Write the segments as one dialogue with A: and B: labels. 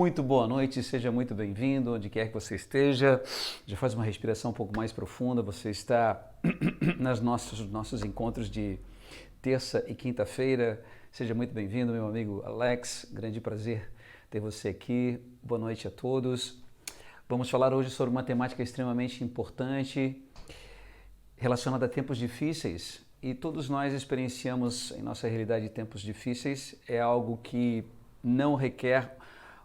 A: Muito boa noite, seja muito bem-vindo, onde quer que você esteja. Já faz uma respiração um pouco mais profunda, você está nos nossos encontros de terça e quinta-feira. Seja muito bem-vindo, meu amigo Alex, grande prazer ter você aqui. Boa noite a todos. Vamos falar hoje sobre uma temática extremamente importante, relacionada a tempos difíceis. E todos nós experienciamos em nossa realidade tempos difíceis. É algo que não requer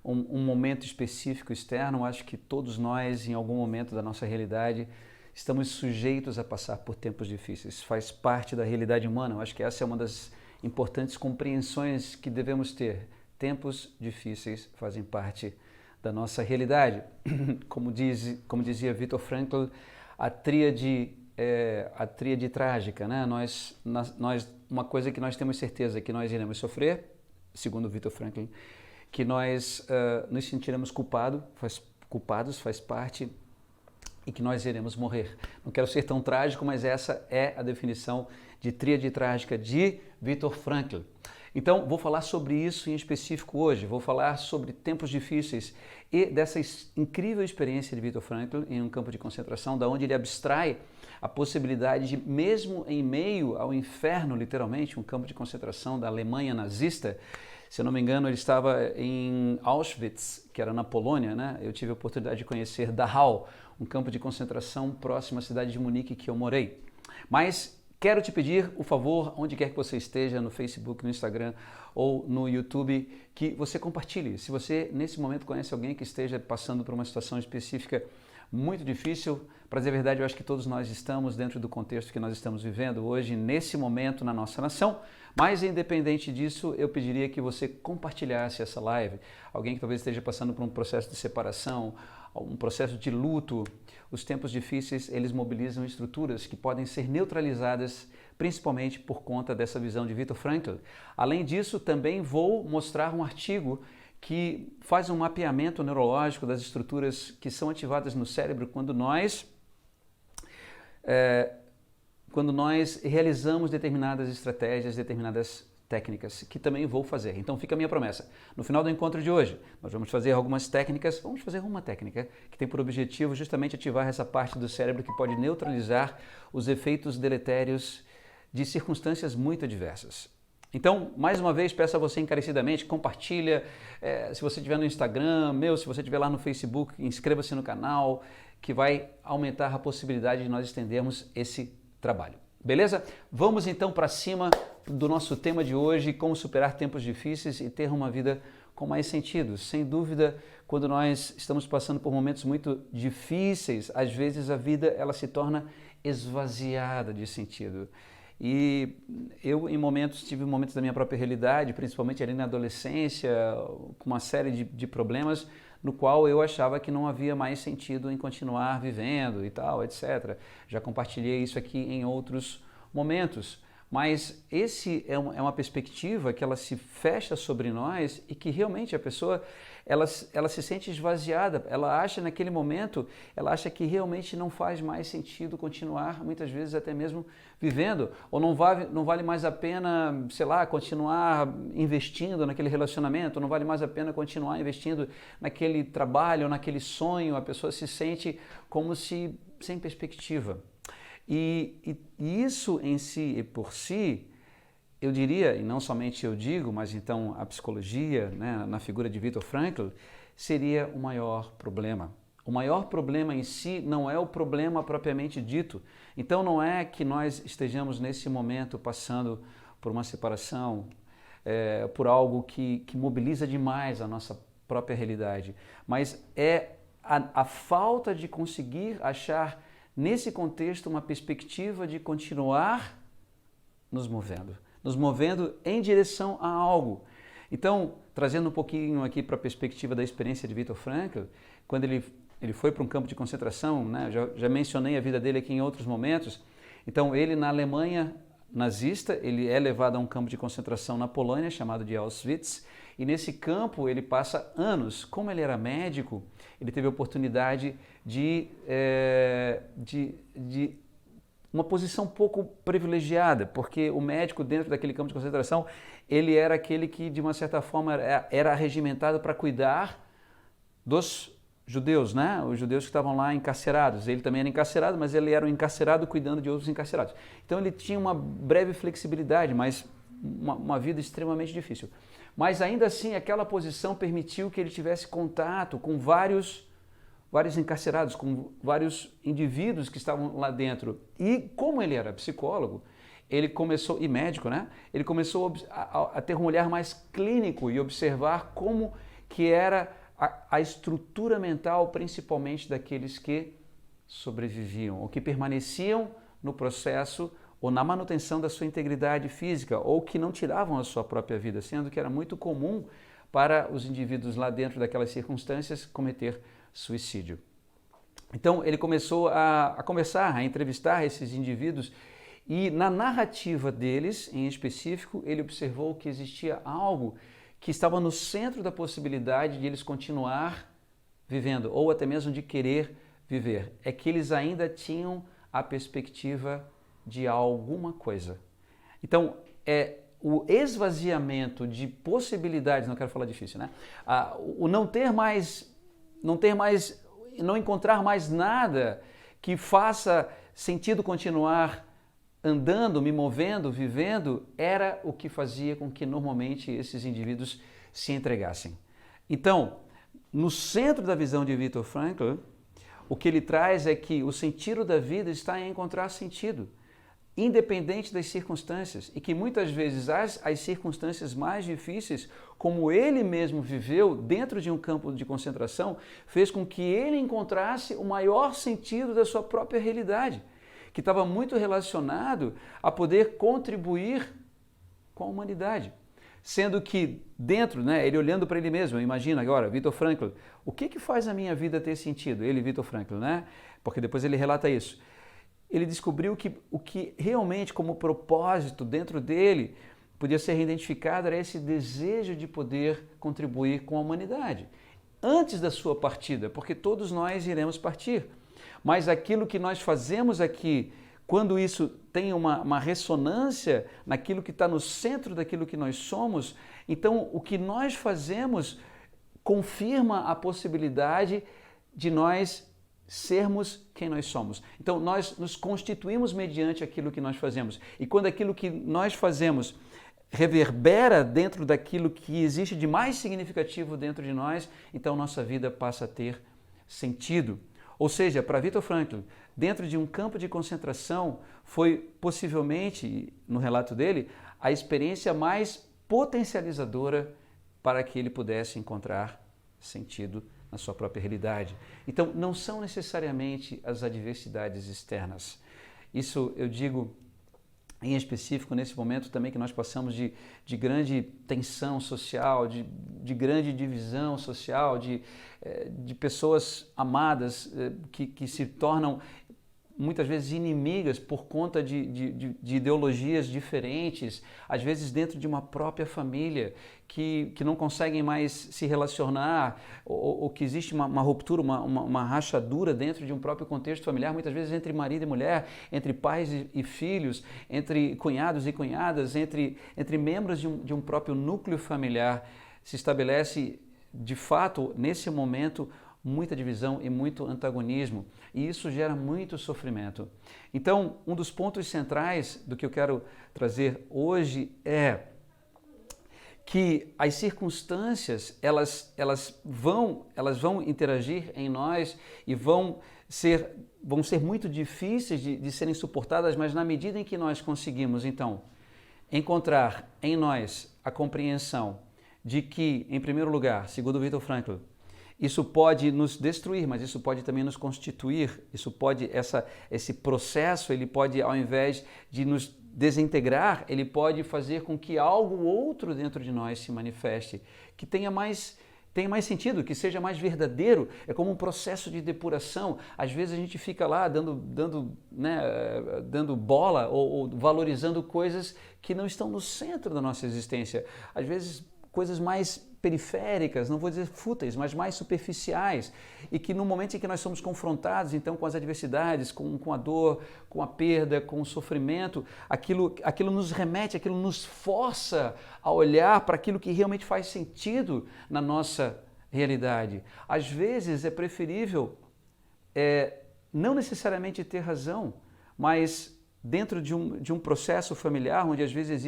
A: um momento específico externo. Eu acho que todos nós, em algum momento da nossa realidade, estamos sujeitos a passar por tempos difíceis. Faz parte da realidade humana. Eu acho que essa é uma das importantes compreensões que devemos ter. Tempos difíceis fazem parte da nossa realidade. Como dizia Viktor Frankl, a tríade trágica, né? Uma coisa que nós temos certeza que nós iremos sofrer, segundo Viktor Frankl, que nós nos sentiremos culpados, faz parte, e que nós iremos morrer. Não quero ser tão trágico, mas essa é a definição de tríade trágica de Viktor Frankl. Então, vou falar sobre isso em específico hoje. Vou falar sobre tempos difíceis e dessa incrível experiência de Viktor Frankl em um campo de concentração, da onde ele abstrai a possibilidade de, mesmo em meio ao inferno, literalmente, um campo de concentração da Alemanha nazista. Se eu não me engano, ele estava em Auschwitz, que era na Polônia, né? Eu tive a oportunidade de conhecer Dachau, um campo de concentração próximo à cidade de Munique que eu morei. Mas quero te pedir o favor, onde quer que você esteja, no Facebook, no Instagram ou no YouTube, que você compartilhe. Se você, nesse momento, conhece alguém que esteja passando por uma situação específica muito difícil, para dizer a verdade, eu acho que todos nós estamos dentro do contexto que nós estamos vivendo hoje, nesse momento, na nossa nação. Mas, independente disso, eu pediria que você compartilhasse essa live. Alguém que talvez esteja passando por um processo de separação, um processo de luto. Os tempos difíceis, eles mobilizam estruturas que podem ser neutralizadas, principalmente por conta dessa visão de Viktor Frankl. Além disso, também vou mostrar um artigo que faz um mapeamento neurológico das estruturas que são ativadas no cérebro quando nós realizamos determinadas estratégias, determinadas técnicas, que também vou fazer. Então fica a minha promessa. No final do encontro de hoje, nós vamos fazer algumas técnicas, vamos fazer uma técnica que tem por objetivo justamente ativar essa parte do cérebro que pode neutralizar os efeitos deletérios de circunstâncias muito adversas. Então, mais uma vez, peço a você encarecidamente, compartilha, se você estiver no Instagram, se você estiver lá no Facebook, inscreva-se no canal, que vai aumentar a possibilidade de nós estendermos esse trabalho. Beleza? Vamos então para cima do nosso tema de hoje, como superar tempos difíceis e ter uma vida com mais sentido. Sem dúvida, quando nós estamos passando por momentos muito difíceis, às vezes a vida ela se torna esvaziada de sentido. E eu, tive momentos da minha própria realidade, principalmente ali na adolescência, com uma série de problemas, no qual eu achava que não havia mais sentido em continuar vivendo e tal, etc. Já compartilhei isso aqui em outros momentos, mas esse é uma perspectiva que ela se fecha sobre nós e que realmente a pessoa ela se sente esvaziada, ela acha naquele momento, ela acha que realmente não faz mais sentido continuar, muitas vezes até mesmo vivendo, ou não vale mais a pena, sei lá, continuar investindo naquele relacionamento, não vale mais a pena continuar investindo naquele trabalho, naquele sonho, a pessoa se sente como se sem perspectiva. E isso em si e por si, eu diria, e não somente eu digo, mas então a psicologia, né, na figura de Viktor Frankl, seria o maior problema. O maior problema em si não é o problema propriamente dito. Então não é que nós estejamos nesse momento passando por uma separação, por algo que mobiliza demais a nossa própria realidade, mas é a falta de conseguir achar nesse contexto uma perspectiva de continuar nos movendo em direção a algo. Então, trazendo um pouquinho aqui para a perspectiva da experiência de Viktor Frankl, quando ele foi para um campo de concentração, né? Já mencionei a vida dele aqui em outros momentos. Então, ele na Alemanha nazista, ele é levado a um campo de concentração na Polônia, chamado de Auschwitz, e nesse campo ele passa anos. Como ele era médico, ele teve a oportunidade de uma posição pouco privilegiada, porque o médico dentro daquele campo de concentração, ele era aquele que, de uma certa forma, era arregimentado para cuidar dos judeus, né? Os judeus que estavam lá encarcerados. Ele também era encarcerado, mas ele era um encarcerado cuidando de outros encarcerados. Então ele tinha uma breve flexibilidade, mas uma vida extremamente difícil. Mas ainda assim, aquela posição permitiu que ele tivesse contato com vários encarcerados, com vários indivíduos que estavam lá dentro. E como ele era psicólogo, ele começou, e médico, né? Ele começou a ter um olhar mais clínico e observar como que era a estrutura mental, principalmente daqueles que sobreviviam, ou que permaneciam no processo ou na manutenção da sua integridade física, ou que não tiravam a sua própria vida, sendo que era muito comum para os indivíduos lá dentro daquelas circunstâncias cometer suicídio. Então ele começou a conversar, a entrevistar esses indivíduos e na narrativa deles, em específico, ele observou que existia algo que estava no centro da possibilidade de eles continuar vivendo, ou até mesmo de querer viver. É que eles ainda tinham a perspectiva de alguma coisa. Então, o esvaziamento de possibilidades, não quero falar difícil, né? O não encontrar mais nada que faça sentido continuar andando, me movendo, vivendo, era o que fazia com que normalmente esses indivíduos se entregassem. Então, no centro da visão de Viktor Frankl, o que ele traz é que o sentido da vida está em encontrar sentido, independente das circunstâncias, e que muitas vezes as circunstâncias mais difíceis, como ele mesmo viveu dentro de um campo de concentração, fez com que ele encontrasse o maior sentido da sua própria realidade, que estava muito relacionado a poder contribuir com a humanidade. Sendo que dentro, né, ele olhando para ele mesmo, imagina agora, Viktor Frankl, o que faz a minha vida ter sentido? Ele, Viktor Frankl, né? Porque depois ele relata isso. Ele descobriu que o que realmente como propósito dentro dele podia ser identificado era esse desejo de poder contribuir com a humanidade. Antes da sua partida, porque todos nós iremos partir. Mas aquilo que nós fazemos aqui, quando isso tem uma ressonância naquilo que está no centro daquilo que nós somos, então o que nós fazemos confirma a possibilidade de nós sermos quem nós somos. Então nós nos constituímos mediante aquilo que nós fazemos. E quando aquilo que nós fazemos reverbera dentro daquilo que existe de mais significativo dentro de nós, então nossa vida passa a ter sentido. Ou seja, para Viktor Frankl, dentro de um campo de concentração, foi possivelmente, no relato dele, a experiência mais potencializadora para que ele pudesse encontrar sentido na sua própria realidade. Então, não são necessariamente as adversidades externas. Isso eu digo em específico nesse momento também que nós passamos de grande tensão social, de grande divisão social, de pessoas amadas que se tornam muitas vezes inimigas por conta de ideologias diferentes, às vezes dentro de uma própria família, que não conseguem mais se relacionar, ou que existe uma ruptura, uma rachadura dentro de um próprio contexto familiar, muitas vezes entre marido e mulher, entre pais e filhos, entre cunhados e cunhadas, entre membros de um próprio núcleo familiar. Se estabelece, de fato, nesse momento, muita divisão e muito antagonismo, e isso gera muito sofrimento. Então, um dos pontos centrais do que eu quero trazer hoje é que as circunstâncias, elas vão interagir em nós e vão ser muito difíceis de serem suportadas, mas na medida em que nós conseguimos, então, encontrar em nós a compreensão de que, em primeiro lugar, segundo Viktor Frankl, isso pode nos destruir, mas isso pode também nos constituir. Isso pode, esse processo, ele pode, ao invés de nos desintegrar, ele pode fazer com que algo outro dentro de nós se manifeste, que tenha mais sentido, que seja mais verdadeiro. É como um processo de depuração. Às vezes a gente fica lá dando bola ou valorizando coisas que não estão no centro da nossa existência. Às vezes coisas mais periféricas, não vou dizer fúteis, mas mais superficiais, e que no momento em que nós somos confrontados então com as adversidades, com a dor, com a perda, com o sofrimento, aquilo nos remete, aquilo nos força a olhar para aquilo que realmente faz sentido na nossa realidade. Às vezes é preferível não necessariamente ter razão, mas dentro de um processo familiar, onde às vezes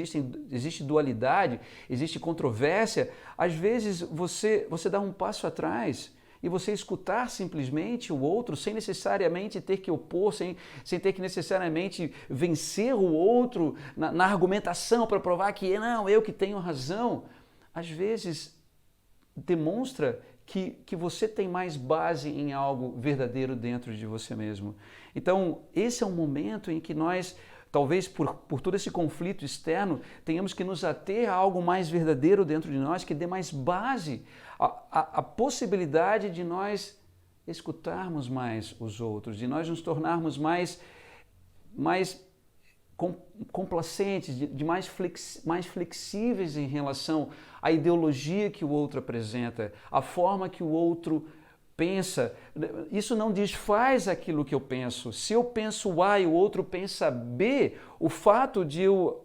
A: existe dualidade, existe controvérsia, às vezes você dá um passo atrás e você escutar simplesmente o outro sem necessariamente ter que opor, sem ter que necessariamente vencer o outro na argumentação para provar que não, eu que tenho razão, às vezes demonstra que você tem mais base em algo verdadeiro dentro de você mesmo. Então, esse é um momento em que nós, talvez por todo esse conflito externo, tenhamos que nos ater a algo mais verdadeiro dentro de nós, que dê mais base à possibilidade de nós escutarmos mais os outros, de nós nos tornarmos mais complacentes, de mais flexíveis em relação à ideologia que o outro apresenta, à forma que o outro pensa. Isso não desfaz aquilo que eu penso. Se eu penso A e o outro pensa B, o fato de eu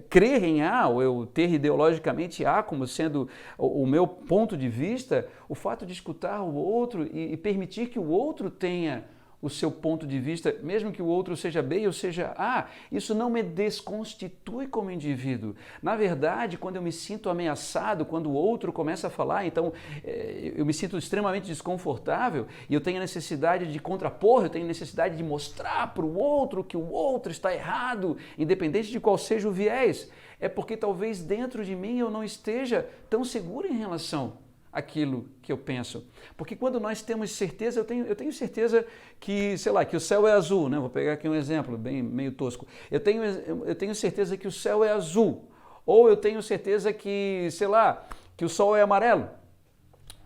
A: crer em A, ou eu ter ideologicamente A como sendo o meu ponto de vista, o fato de escutar o outro e permitir que o outro tenha o seu ponto de vista, mesmo que o outro seja B ou seja A, isso não me desconstitui como indivíduo. Na verdade, quando eu me sinto ameaçado, quando o outro começa a falar, então eu me sinto extremamente desconfortável e eu tenho a necessidade de contrapor, eu tenho a necessidade de mostrar para o outro que o outro está errado, independente de qual seja o viés. É porque talvez dentro de mim eu não esteja tão seguro em relação aquilo que eu penso. Porque quando nós temos certeza, eu tenho certeza que, sei lá, que o céu é azul, né? Vou pegar aqui um exemplo meio tosco. Eu tenho certeza que o céu é azul. Ou eu tenho certeza que, sei lá, que o sol é amarelo.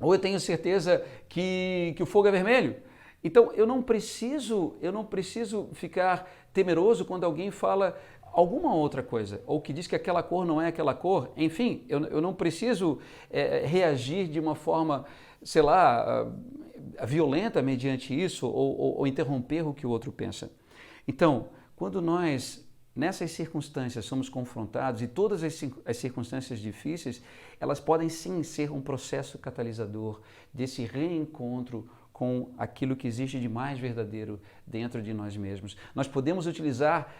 A: Ou eu tenho certeza que o fogo é vermelho. Então, eu não preciso ficar temeroso quando alguém fala alguma outra coisa, ou que diz que aquela cor não é aquela cor. Enfim, eu não preciso reagir de uma forma, sei lá, violenta mediante isso, ou interromper o que o outro pensa. Então, quando nós, nessas circunstâncias, somos confrontados, e todas as circunstâncias difíceis, elas podem sim ser um processo catalisador desse reencontro com aquilo que existe de mais verdadeiro dentro de nós mesmos. Nós podemos utilizar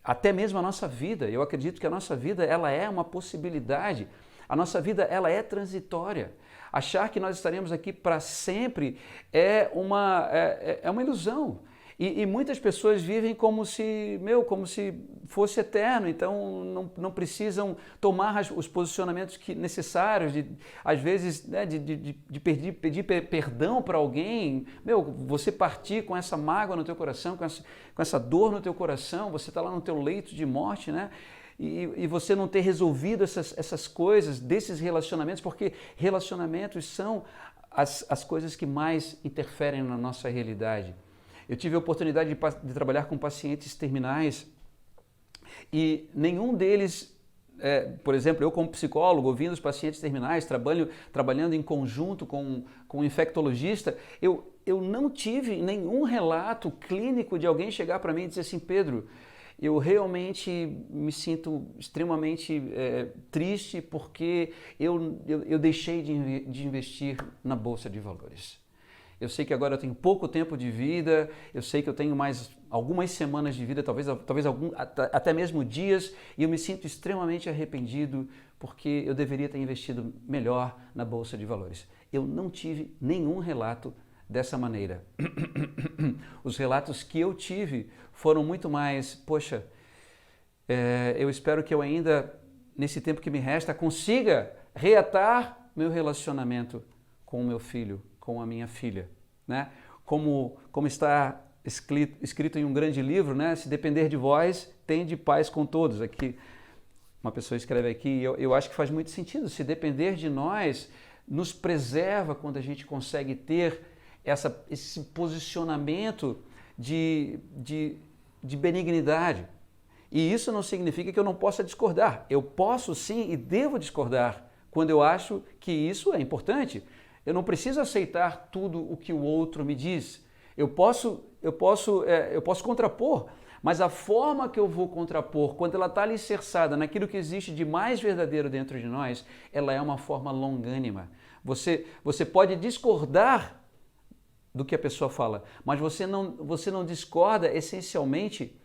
A: até mesmo a nossa vida. Eu acredito que a nossa vida ela é uma possibilidade, a nossa vida ela é transitória. Achar que nós estaremos aqui para sempre é uma ilusão. E muitas pessoas vivem como se fosse eterno, então não precisam tomar os posicionamentos necessários, às vezes, né, de pedir perdão para alguém. Você partir com essa mágoa no teu coração, com essa dor no teu coração, você está lá no teu leito de morte, né? E você não ter resolvido essas coisas desses relacionamentos, porque relacionamentos são as coisas que mais interferem na nossa realidade. Eu tive a oportunidade de trabalhar com pacientes terminais e nenhum deles, por exemplo, eu como psicólogo, ouvindo os pacientes terminais, trabalhando em conjunto com um infectologista, eu não tive nenhum relato clínico de alguém chegar para mim e dizer assim: Pedro, eu realmente me sinto extremamente triste porque eu deixei de investir na Bolsa de Valores. Eu sei que agora eu tenho pouco tempo de vida, eu sei que eu tenho mais algumas semanas de vida, talvez até mesmo dias, e eu me sinto extremamente arrependido porque eu deveria ter investido melhor na Bolsa de Valores. Eu não tive nenhum relato dessa maneira. Os relatos que eu tive foram muito mais, poxa, eu espero que eu ainda, nesse tempo que me resta, consiga reatar meu relacionamento com o meu filho, com a minha filha, né? Como está escrito em um grande livro, né? Se depender de vós, tende paz com todos. Aqui uma pessoa escreve aqui, eu acho que faz muito sentido. Se depender de nós, nos preserva quando a gente consegue ter esse posicionamento de benignidade. E isso não significa que eu não possa discordar. Eu posso sim e devo discordar quando eu acho que isso é importante. Eu não preciso aceitar tudo o que o outro me diz. Eu posso contrapor, mas a forma que eu vou contrapor, quando ela está alicerçada naquilo que existe de mais verdadeiro dentro de nós, ela é uma forma longânima. Você pode discordar do que a pessoa fala, mas você não discorda essencialmente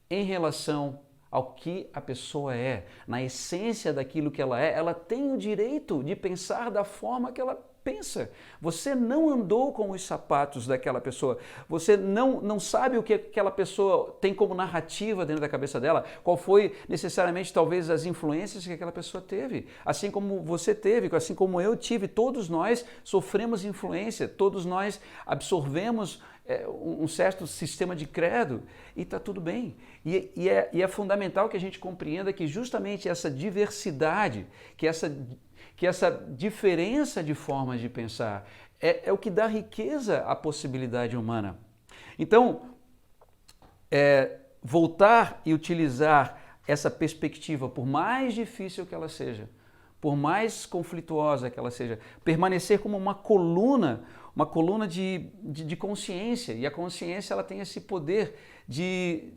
A: em relação ao que a pessoa é, na essência daquilo que ela tem o direito de pensar da forma que ela pensa. Você não andou com os sapatos daquela pessoa, você não sabe o que aquela pessoa tem como narrativa dentro da cabeça dela, qual foi necessariamente talvez as influências que aquela pessoa teve, assim como você teve, assim como eu tive, todos nós sofremos influência, todos nós absorvemos um certo sistema de credo e está tudo bem. E é fundamental que a gente compreenda que justamente essa diversidade, que essa diferença de formas de pensar é o que dá riqueza à possibilidade humana. Então, voltar e utilizar essa perspectiva, por mais difícil que ela seja, por mais conflituosa que ela seja, permanecer como uma coluna de consciência, e a consciência ela tem esse poder de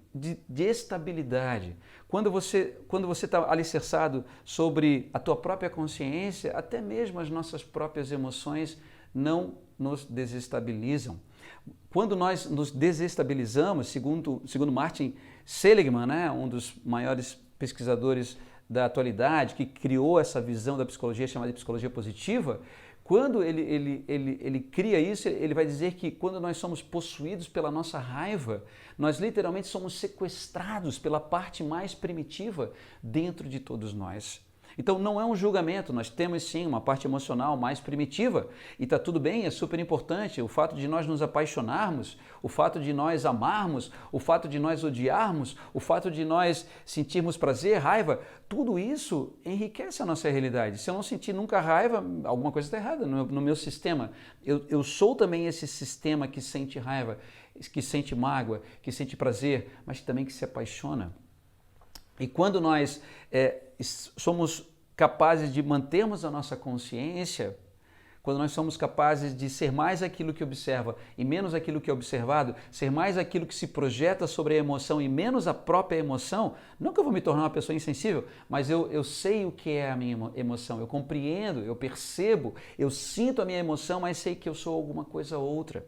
A: estabilidade. Quando você está alicerçado sobre a tua própria consciência, até mesmo as nossas próprias emoções não nos desestabilizam. Quando nós nos desestabilizamos, segundo Martin Seligman, né, um dos maiores pesquisadores da atualidade, que criou essa visão da psicologia chamada de psicologia positiva, quando ele cria isso, ele vai dizer que quando nós somos possuídos pela nossa raiva, nós literalmente somos sequestrados pela parte mais primitiva dentro de todos nós. Então não é um julgamento, nós temos sim uma parte emocional mais primitiva e está tudo bem, é super importante o fato de nós nos apaixonarmos, o fato de nós amarmos, o fato de nós odiarmos, o fato de nós sentirmos prazer, raiva, tudo isso enriquece a nossa realidade. Se eu não sentir nunca raiva, alguma coisa está errada no meu sistema. Eu sou também esse sistema que sente raiva, que sente mágoa, que sente prazer, mas também que se apaixona. E quando nós somos capazes de mantermos a nossa consciência, quando nós somos capazes de ser mais aquilo que observa e menos aquilo que é observado, ser mais aquilo que se projeta sobre a emoção e menos a própria emoção, não que eu vou me tornar uma pessoa insensível, mas eu sei o que é a minha emoção, eu compreendo, eu percebo, eu sinto a minha emoção, mas sei que eu sou alguma coisa outra.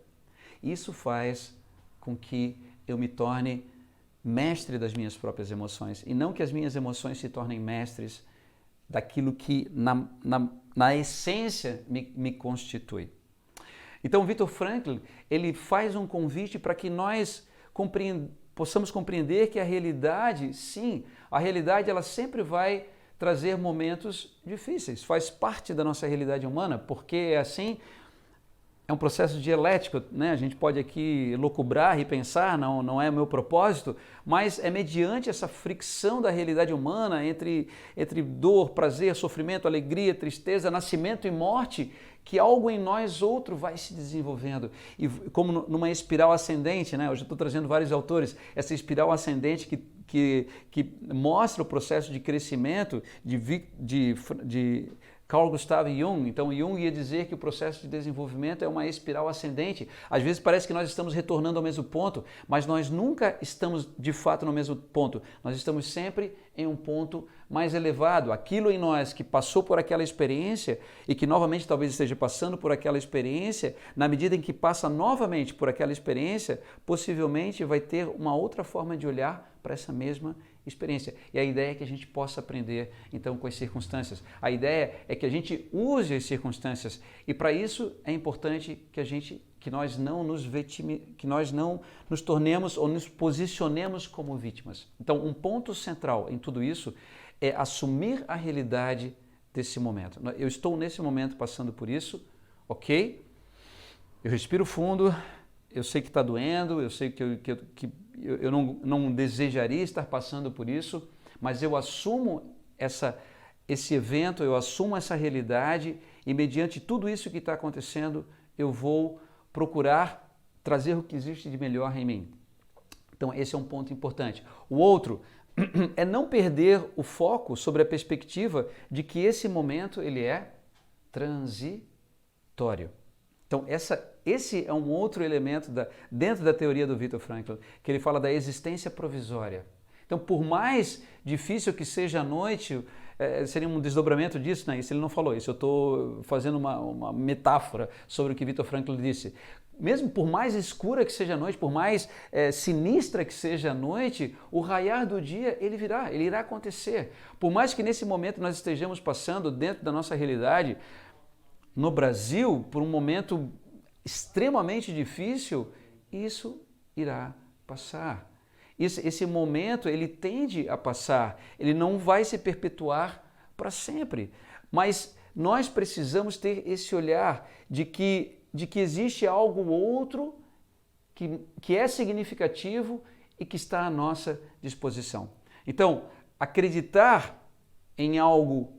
A: Isso faz com que eu me torne mestre das minhas próprias emoções e não que as minhas emoções se tornem mestres daquilo que na essência me constitui. Então, Viktor Frankl, ele faz um convite para que nós possamos compreender que a realidade, sim, a realidade ela sempre vai trazer momentos difíceis, faz parte da nossa realidade humana, porque é assim. É um processo dialético, né? A gente pode aqui locubrar e pensar, não é o meu propósito, mas é mediante essa fricção da realidade humana entre dor, prazer, sofrimento, alegria, tristeza, nascimento e morte, que algo em nós outro vai se desenvolvendo. E como numa espiral ascendente, né? Eu já estou trazendo vários autores, essa espiral ascendente que mostra o processo de crescimento de Carl Gustav Jung. Então Jung ia dizer que o processo de desenvolvimento é uma espiral ascendente. Às vezes parece que nós estamos retornando ao mesmo ponto, mas nós nunca estamos de fato no mesmo ponto. Nós estamos sempre em um ponto mais elevado. Aquilo em nós que passou por aquela experiência e que novamente talvez esteja passando por aquela experiência, na medida em que passa novamente por aquela experiência, possivelmente vai ter uma outra forma de olhar para essa mesma experiência. E a ideia é que a gente possa aprender então com as circunstâncias. A ideia é que a gente use as circunstâncias e para isso é importante que nós não nos tornemos ou nos posicionemos como vítimas. Então, um ponto central em tudo isso é assumir a realidade desse momento. Eu estou nesse momento passando por isso, ok? Eu respiro fundo, eu sei que está doendo, eu sei que eu não desejaria estar passando por isso, mas eu assumo esse evento, eu assumo essa realidade e mediante tudo isso que está acontecendo, eu vou procurar trazer o que existe de melhor em mim. Então esse é um ponto importante. O outro é não perder o foco sobre a perspectiva de que esse momento ele é transitório. Então esse é um outro elemento dentro da teoria do Viktor Frankl, que ele fala da existência provisória. Então por mais difícil que seja a noite, seria um desdobramento disso, né? Isso ele não falou, isso eu estou fazendo uma metáfora sobre o que Viktor Frankl disse. Mesmo por mais escura que seja a noite, por mais sinistra que seja a noite, o raiar do dia ele virá, ele irá acontecer. Por mais que nesse momento nós estejamos passando dentro da nossa realidade, no Brasil, por um momento extremamente difícil, isso irá passar. Esse momento ele tende a passar, ele não vai se perpetuar para sempre. Mas nós precisamos ter esse olhar de que existe algo outro que é significativo e que está à nossa disposição. Então, acreditar em algo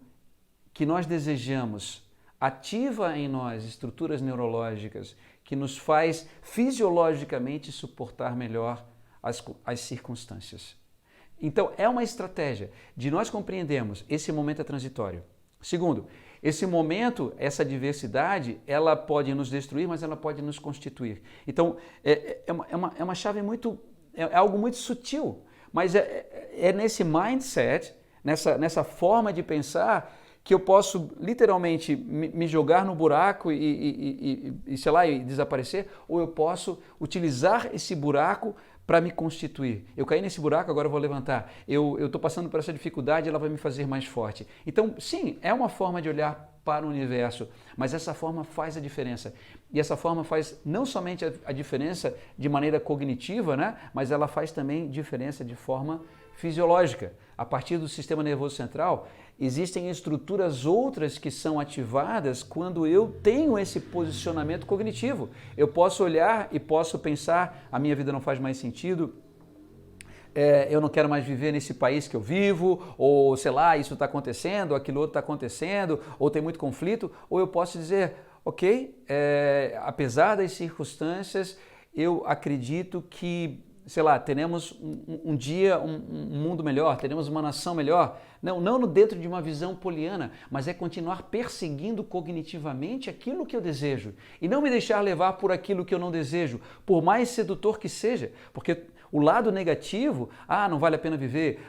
A: que nós desejamos ativa em nós estruturas neurológicas que nos faz fisiologicamente suportar melhor as circunstâncias. Então, é uma estratégia de nós compreendermos esse momento é transitório. Segundo, esse momento, essa diversidade, ela pode nos destruir, mas ela pode nos constituir. Então, é uma chave muito, é algo muito sutil, mas é nesse mindset, nessa forma de pensar, que eu posso literalmente me jogar no buraco sei lá, e desaparecer, ou eu posso utilizar esse buraco para me constituir. Eu caí nesse buraco, agora eu vou levantar. Eu estou passando por essa dificuldade, ela vai me fazer mais forte. Então, sim, é uma forma de olhar para o universo, mas essa forma faz a diferença. E essa forma faz não somente a diferença de maneira cognitiva, né? Mas ela faz também diferença de forma fisiológica. A partir do sistema nervoso central, existem estruturas outras que são ativadas quando eu tenho esse posicionamento cognitivo. Eu posso olhar e posso pensar, a minha vida não faz mais sentido, eu não quero mais viver nesse país que eu vivo, ou sei lá, isso está acontecendo, aquilo outro está acontecendo, ou tem muito conflito, ou eu posso dizer, ok, apesar das circunstâncias, eu acredito que, sei lá, teremos um dia, um mundo melhor, teremos uma nação melhor. Não dentro de uma visão poliana, mas é continuar perseguindo cognitivamente aquilo que eu desejo e não me deixar levar por aquilo que eu não desejo, por mais sedutor que seja, porque o lado negativo, não vale a pena viver,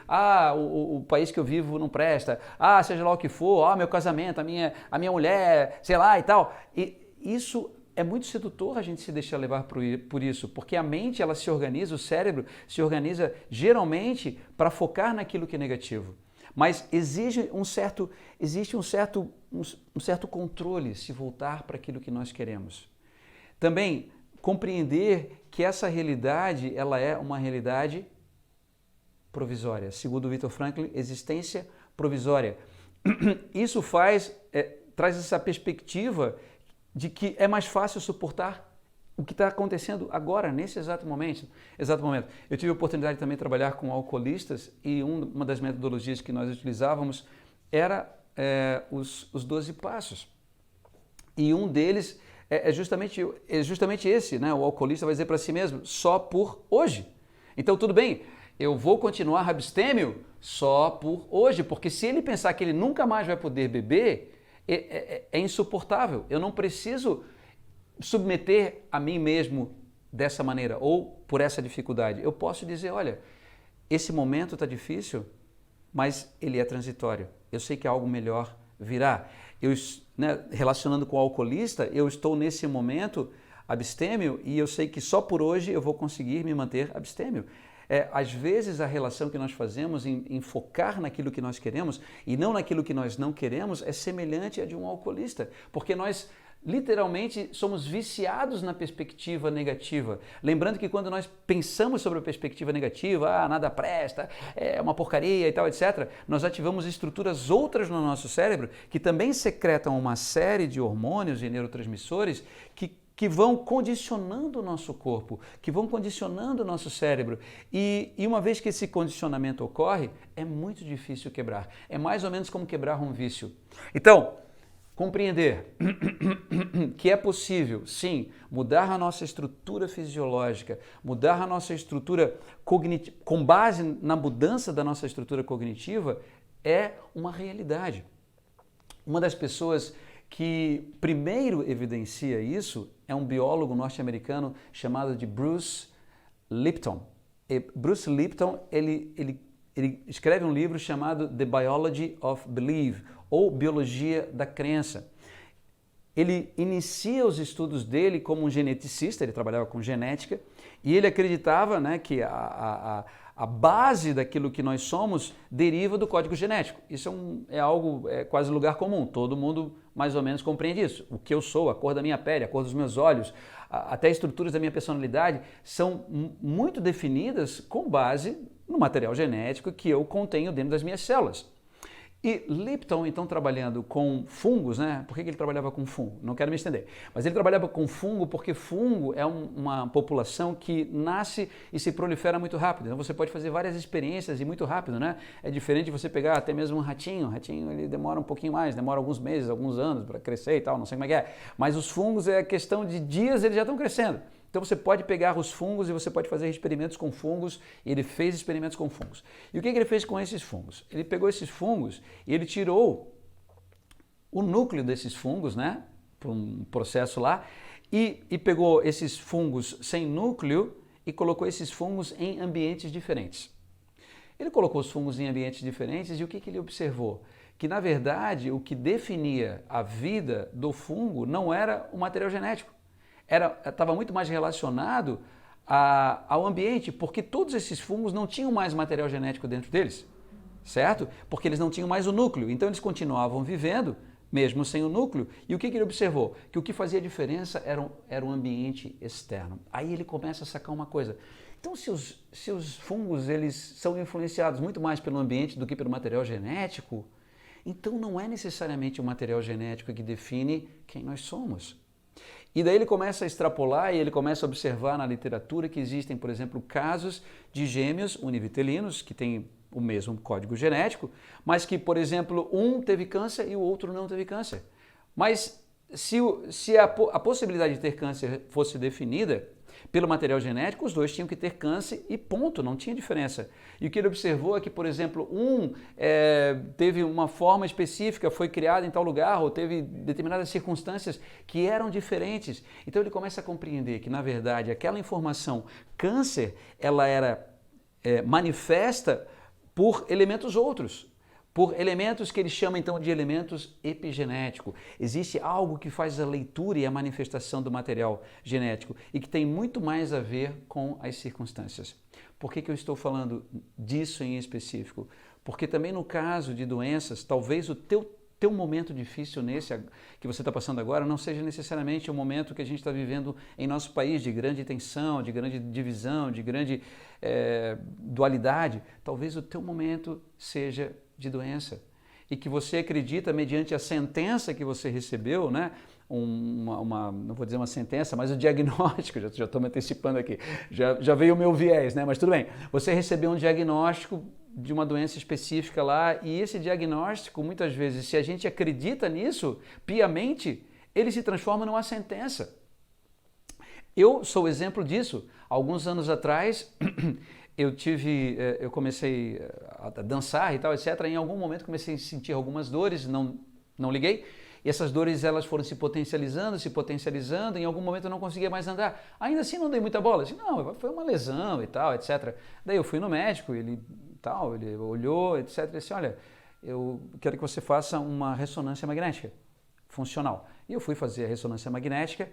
A: o país que eu vivo não presta, seja lá o que for, meu casamento, a minha mulher, sei lá e tal. E isso é muito sedutor a gente se deixar levar por isso, porque a mente ela se organiza, o cérebro se organiza geralmente para focar naquilo que é negativo. Mas existe um certo controle se voltar para aquilo que nós queremos. Também compreender que essa realidade ela é uma realidade provisória. Segundo Viktor Frankl, existência provisória. Isso traz essa perspectiva de que é mais fácil suportar o que está acontecendo agora, nesse exato momento. Eu tive a oportunidade de também trabalhar com alcoolistas e uma das metodologias que nós utilizávamos era os 12 passos. E um deles é justamente esse, né? O alcoolista vai dizer para si mesmo, só por hoje. Então tudo bem, eu vou continuar abstêmio só por hoje, porque se ele pensar que ele nunca mais vai poder beber, é insuportável. Eu não preciso submeter a mim mesmo dessa maneira ou por essa dificuldade. Eu posso dizer, olha, esse momento está difícil, mas ele é transitório. Eu sei que algo melhor virá. Relacionando com o alcoolista, eu estou nesse momento abstêmio e eu sei que só por hoje eu vou conseguir me manter abstêmio. Às vezes a relação que nós fazemos em focar naquilo que nós queremos e não naquilo que nós não queremos é semelhante à de um alcoolista, porque nós literalmente somos viciados na perspectiva negativa. Lembrando que quando nós pensamos sobre a perspectiva negativa, nada presta, é uma porcaria e tal, etc., nós ativamos estruturas outras no nosso cérebro que também secretam uma série de hormônios e neurotransmissores que vão condicionando o nosso corpo, que vão condicionando o nosso cérebro. E uma vez que esse condicionamento ocorre, é muito difícil quebrar. É mais ou menos como quebrar um vício. Então, compreender que é possível, sim, mudar a nossa estrutura fisiológica, mudar a nossa estrutura cognitiva, com base na mudança da nossa estrutura cognitiva, é uma realidade. Uma das pessoas que primeiro evidencia isso é um biólogo norte-americano chamado de Bruce Lipton. E Bruce Lipton, ele ele escreve um livro chamado The Biology of Belief, ou Biologia da Crença. Ele inicia os estudos dele como um geneticista, ele trabalhava com genética, e ele acreditava, né, que a base daquilo que nós somos deriva do código genético. Isso é algo quase lugar comum, todo mundo mais ou menos compreende isso. O que eu sou, a cor da minha pele, a cor dos meus olhos, até estruturas da minha personalidade são muito definidas com base no material genético que eu contenho dentro das minhas células. E Lipton, então, trabalhando com fungos, né? Por que ele trabalhava com fungo? Não quero me estender. Mas ele trabalhava com fungo porque fungo é uma população que nasce e se prolifera muito rápido. Então você pode fazer várias experiências e muito rápido, né? É diferente de você pegar até mesmo um ratinho. O ratinho ele demora um pouquinho mais, demora alguns meses, alguns anos para crescer e tal, não sei como é que é. Mas os fungos é questão de dias, eles já estão crescendo. Então você pode pegar os fungos e você pode fazer experimentos com fungos, e ele fez experimentos com fungos. E o que ele fez com esses fungos? Ele pegou esses fungos e ele tirou o núcleo desses fungos, né, por um processo lá, e pegou esses fungos sem núcleo e colocou esses fungos em ambientes diferentes. Ele colocou os fungos em ambientes diferentes e o que ele observou? Que na verdade o que definia a vida do fungo não era o material genético. Estava muito mais relacionado ao ambiente, porque todos esses fungos não tinham mais material genético dentro deles, certo? Porque eles não tinham mais o núcleo, então eles continuavam vivendo, mesmo sem o núcleo. E o que ele observou? Que o que fazia diferença era o ambiente externo. Aí ele começa a sacar uma coisa. Então, se os fungos eles são influenciados muito mais pelo ambiente do que pelo material genético, então não é necessariamente o material genético que define quem nós somos. E daí ele começa a extrapolar e ele começa a observar na literatura que existem, por exemplo, casos de gêmeos univitelinos que têm o mesmo código genético, mas que, por exemplo, um teve câncer e o outro não teve câncer. Mas se a possibilidade de ter câncer fosse definida pelo material genético, os dois tinham que ter câncer e ponto, não tinha diferença. E o que ele observou é que, por exemplo, teve uma forma específica, foi criado em tal lugar, ou teve determinadas circunstâncias que eram diferentes. Então ele começa a compreender que, na verdade, aquela informação câncer, ela era manifesta por elementos outros. Por elementos que ele chama então de elementos epigenéticos. Existe algo que faz a leitura e a manifestação do material genético e que tem muito mais a ver com as circunstâncias. Por que eu estou falando disso em específico? Porque também no caso de doenças, talvez o teu momento difícil nesse que você está passando agora não seja necessariamente o momento que a gente está vivendo em nosso país de grande tensão, de grande divisão, de grande dualidade. Talvez o teu momento seja de doença e que você acredita mediante a sentença que você recebeu, né? Não vou dizer uma sentença, mas o diagnóstico, já estou me antecipando aqui, já veio o meu viés, né? Mas tudo bem, você recebeu um diagnóstico de uma doença específica lá e esse diagnóstico, muitas vezes, se a gente acredita nisso piamente, ele se transforma numa sentença. Eu sou exemplo disso. Alguns anos atrás, eu comecei a dançar e tal, etc. Em algum momento comecei a sentir algumas dores, não liguei. E essas dores elas foram se potencializando, em algum momento eu não conseguia mais andar. Ainda assim não dei muita bola, assim, não, foi uma lesão e tal, etc. Daí eu fui no médico, ele olhou, etc. E disse, olha, eu quero que você faça uma ressonância magnética funcional. E eu fui fazer a ressonância magnética,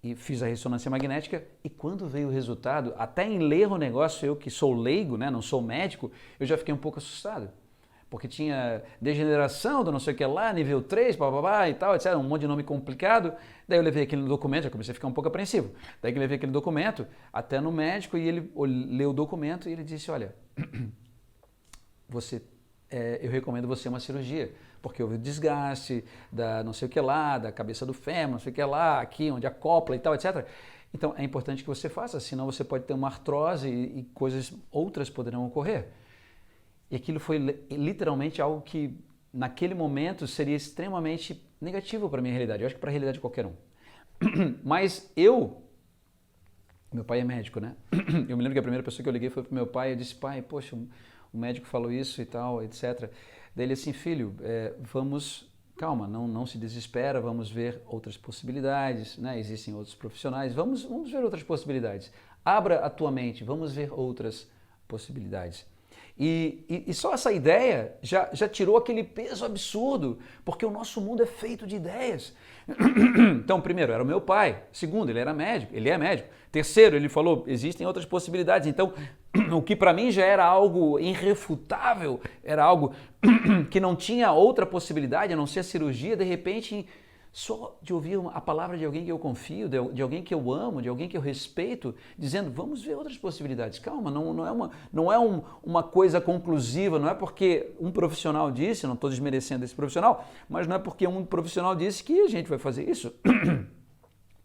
A: e fiz a ressonância magnética e quando veio o resultado, até em ler o negócio, eu que sou leigo, né, não sou médico, eu já fiquei um pouco assustado. Porque tinha degeneração do não sei o que lá, nível 3, blá, e tal, etc. Um monte de nome complicado. Daí eu levei aquele documento, já comecei a ficar um pouco apreensivo. Daí que eu levei aquele documento até no médico e ele leu o documento e ele disse, olha, eu recomendo você uma cirurgia, porque houve o desgaste da não sei o que lá, da cabeça do fêmur, não sei o que lá, aqui onde acopla e tal, etc. Então é importante que você faça, senão você pode ter uma artrose e coisas outras poderão ocorrer. E aquilo foi literalmente algo que naquele momento seria extremamente negativo para a minha realidade, eu acho que para a realidade de qualquer um. Mas meu pai é médico, né? Eu me lembro que a primeira pessoa que eu liguei foi para o meu pai, eu disse, pai, poxa, o médico falou isso e tal, etc. Daí ele assim, filho, calma, não se desespera, vamos ver outras possibilidades, né? Existem outros profissionais, vamos ver outras possibilidades. Abra a tua mente, vamos ver outras possibilidades. E só essa ideia já tirou aquele peso absurdo, porque o nosso mundo é feito de ideias. Então, primeiro, era o meu pai. Segundo, ele era médico, ele é médico. Terceiro, ele falou, existem outras possibilidades. Então, o que para mim já era algo irrefutável, era algo que não tinha outra possibilidade a não ser a cirurgia, de repente, só de ouvir a palavra de alguém que eu confio, de alguém que eu amo, de alguém que eu respeito, dizendo, vamos ver outras possibilidades. Calma, não é uma coisa conclusiva, não é porque um profissional disse, não estou desmerecendo esse profissional, mas não é porque um profissional disse que a gente vai fazer isso.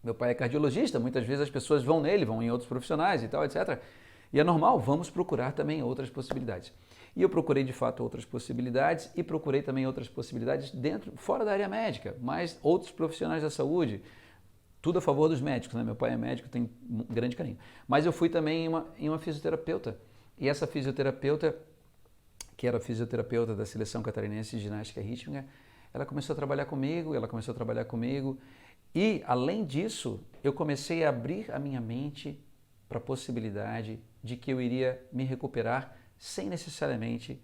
A: Meu pai é cardiologista, muitas vezes as pessoas vão nele, vão em outros profissionais e tal, etc. E é normal, vamos procurar também outras possibilidades. E eu procurei de fato outras possibilidades e procurei também outras possibilidades fora da área médica, mas outros profissionais da saúde, tudo a favor dos médicos, né? Meu pai é médico, tem um grande carinho. Mas eu fui também em uma fisioterapeuta, e essa fisioterapeuta, que era fisioterapeuta da Seleção Catarinense de Ginástica Rítmica, ela começou a trabalhar comigo, e além disso, eu comecei a abrir a minha mente para a possibilidade de que eu iria me recuperar sem necessariamente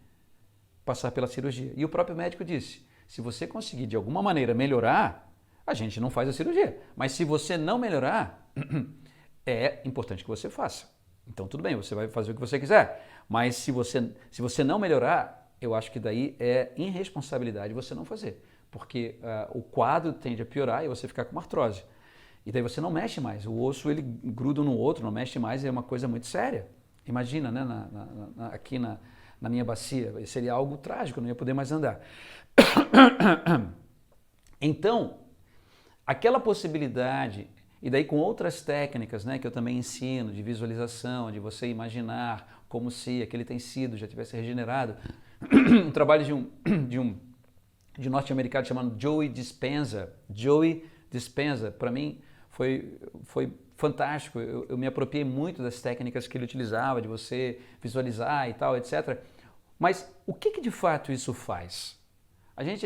A: passar pela cirurgia. E o próprio médico disse, se você conseguir de alguma maneira melhorar, a gente não faz a cirurgia. Mas se você não melhorar, é importante que você faça. Então tudo bem, você vai fazer o que você quiser. Mas se você não melhorar, eu acho que daí é irresponsabilidade você não fazer. Porque o quadro tende a piorar e você ficar com uma artrose. E daí você não mexe mais. O osso ele gruda no outro, não mexe mais, é uma coisa muito séria. Imagina, né, aqui na minha bacia, seria algo trágico, eu não ia poder mais andar. Então, aquela possibilidade, e daí com outras técnicas, né, que eu também ensino, de visualização, de você imaginar como se aquele tecido já tivesse regenerado, um trabalho de um norte-americano chamado Joey Dispenza. Joey Dispenza, para mim, foi fantástico, eu me apropriei muito das técnicas que ele utilizava, de você visualizar e tal, etc. Mas o que de fato isso faz? A gente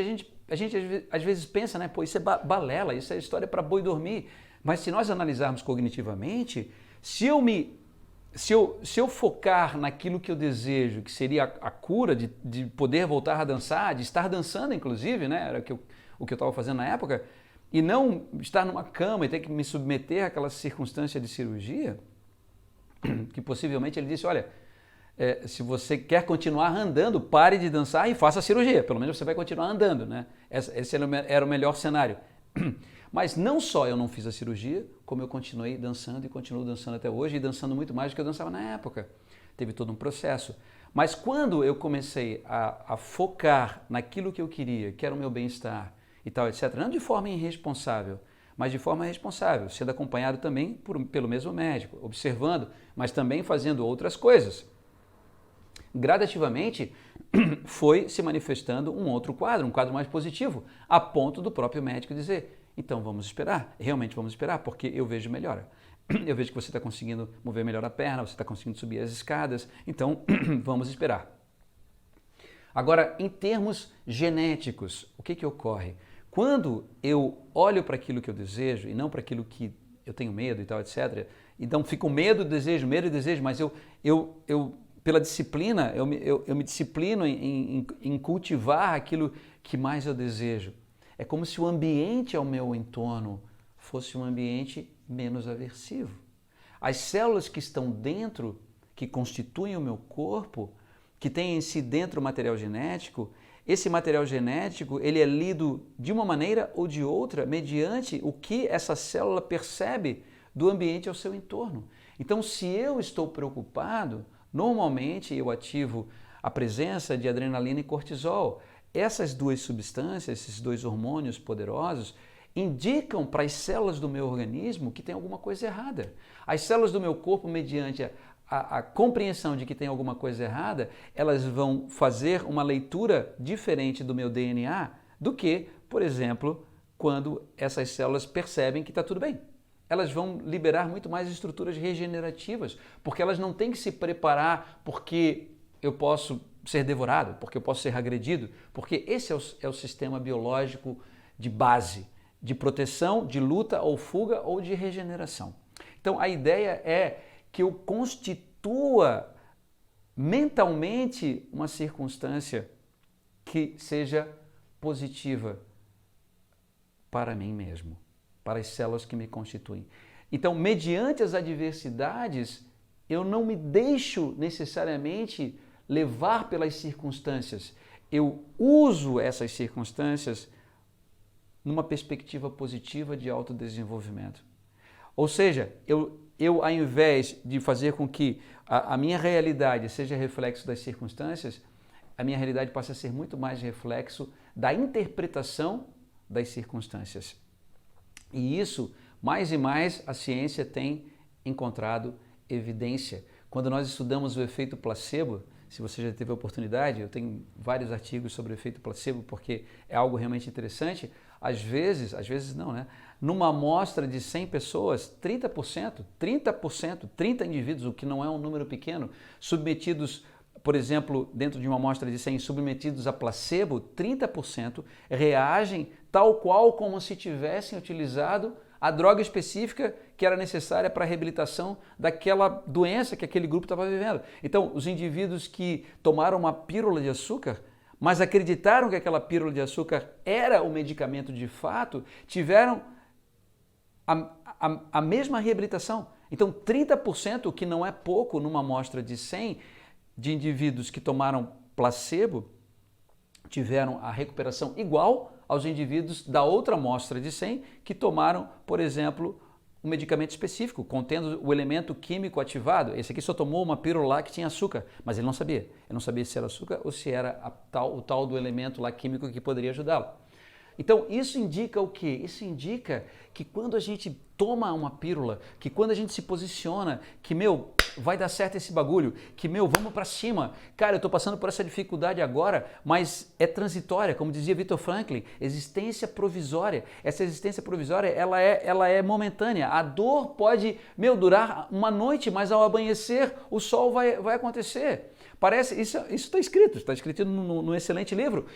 A: às vezes pensa, né, pô, isso é balela, isso é história para boi dormir. Mas se nós analisarmos cognitivamente, se eu focar naquilo que eu desejo, que seria a cura de poder voltar a dançar, de estar dançando inclusive, né, era o que eu estava fazendo na época, e não estar numa cama e ter que me submeter àquela circunstância de cirurgia, que possivelmente ele disse, olha, se você quer continuar andando, pare de dançar e faça a cirurgia, pelo menos você vai continuar andando, né? Esse era o melhor cenário. Mas não só eu não fiz a cirurgia, como eu continuei dançando e continuo dançando até hoje, e dançando muito mais do que eu dançava na época. Teve todo um processo. Mas quando eu comecei a focar naquilo que eu queria, que era o meu bem-estar, e tal, etc. Não de forma irresponsável, mas de forma responsável, sendo acompanhado também pelo mesmo médico, observando, mas também fazendo outras coisas. Gradativamente foi se manifestando um outro quadro, um quadro mais positivo, a ponto do próprio médico dizer, então vamos esperar, realmente vamos esperar, porque eu vejo melhora. Eu vejo que você está conseguindo mover melhor a perna, você está conseguindo subir as escadas, então vamos esperar. Agora, em termos genéticos, o que ocorre? Quando eu olho para aquilo que eu desejo e não para aquilo que eu tenho medo e tal, etc., então fica o medo e desejo, mas eu pela disciplina, eu me disciplino em cultivar aquilo que mais eu desejo. É como se o ambiente ao meu entorno fosse um ambiente menos aversivo. As células que estão dentro, que constituem o meu corpo, que tem em si dentro o material genético, esse material genético ele é lido de uma maneira ou de outra mediante o que essa célula percebe do ambiente ao seu entorno. Então, se eu estou preocupado, normalmente eu ativo a presença de adrenalina e cortisol. Essas duas substâncias, esses dois hormônios poderosos, indicam para as células do meu organismo que tem alguma coisa errada. As células do meu corpo, mediante a compreensão de que tem alguma coisa errada, elas vão fazer uma leitura diferente do meu DNA do que, por exemplo, quando essas células percebem que está tudo bem. Elas vão liberar muito mais estruturas regenerativas, porque elas não têm que se preparar porque eu posso ser devorado, porque eu posso ser agredido, porque esse é o sistema biológico de base, de proteção, de luta ou fuga ou de regeneração. Então a ideia é que eu constitua mentalmente uma circunstância que seja positiva para mim mesmo, para as células que me constituem. Então, mediante as adversidades, eu não me deixo necessariamente levar pelas circunstâncias. Eu uso essas circunstâncias numa perspectiva positiva de autodesenvolvimento. Ou seja, eu ao invés de fazer com que a minha realidade seja reflexo das circunstâncias, a minha realidade passa a ser muito mais reflexo da interpretação das circunstâncias. E isso, mais e mais, a ciência tem encontrado evidência. Quando nós estudamos o efeito placebo, se você já teve a oportunidade, eu tenho vários artigos sobre o efeito placebo, porque é algo realmente interessante. Às vezes não, né? Numa amostra de 100 pessoas, 30%, 30 indivíduos, o que não é um número pequeno, submetidos, por exemplo, dentro de uma amostra de 100, submetidos a placebo, 30% reagem tal qual como se tivessem utilizado a droga específica que era necessária para a reabilitação daquela doença que aquele grupo estava vivendo. Então, os indivíduos que tomaram uma pílula de açúcar, mas acreditaram que aquela pílula de açúcar era o medicamento de fato, tiveram a mesma reabilitação. Então, 30%, o que não é pouco numa amostra de 100 de indivíduos que tomaram placebo, tiveram a recuperação igual aos indivíduos da outra amostra de 100 que tomaram, por exemplo, um medicamento específico, contendo o elemento químico ativado. Esse aqui só tomou uma pílula lá que tinha açúcar, mas ele não sabia. Ele não sabia se era açúcar ou se era o tal do elemento lá químico que poderia ajudá-lo. Então, isso indica o quê? Isso indica que quando a gente toma uma pílula, que quando a gente se posiciona, que, vai dar certo esse bagulho, que, vamos pra cima. Cara, eu tô passando por essa dificuldade agora, mas é transitória, como dizia Viktor Frankl, existência provisória. Essa existência provisória, ela é momentânea. A dor pode, durar uma noite, mas ao amanhecer o sol vai acontecer. Parece, isso está escrito num excelente livro.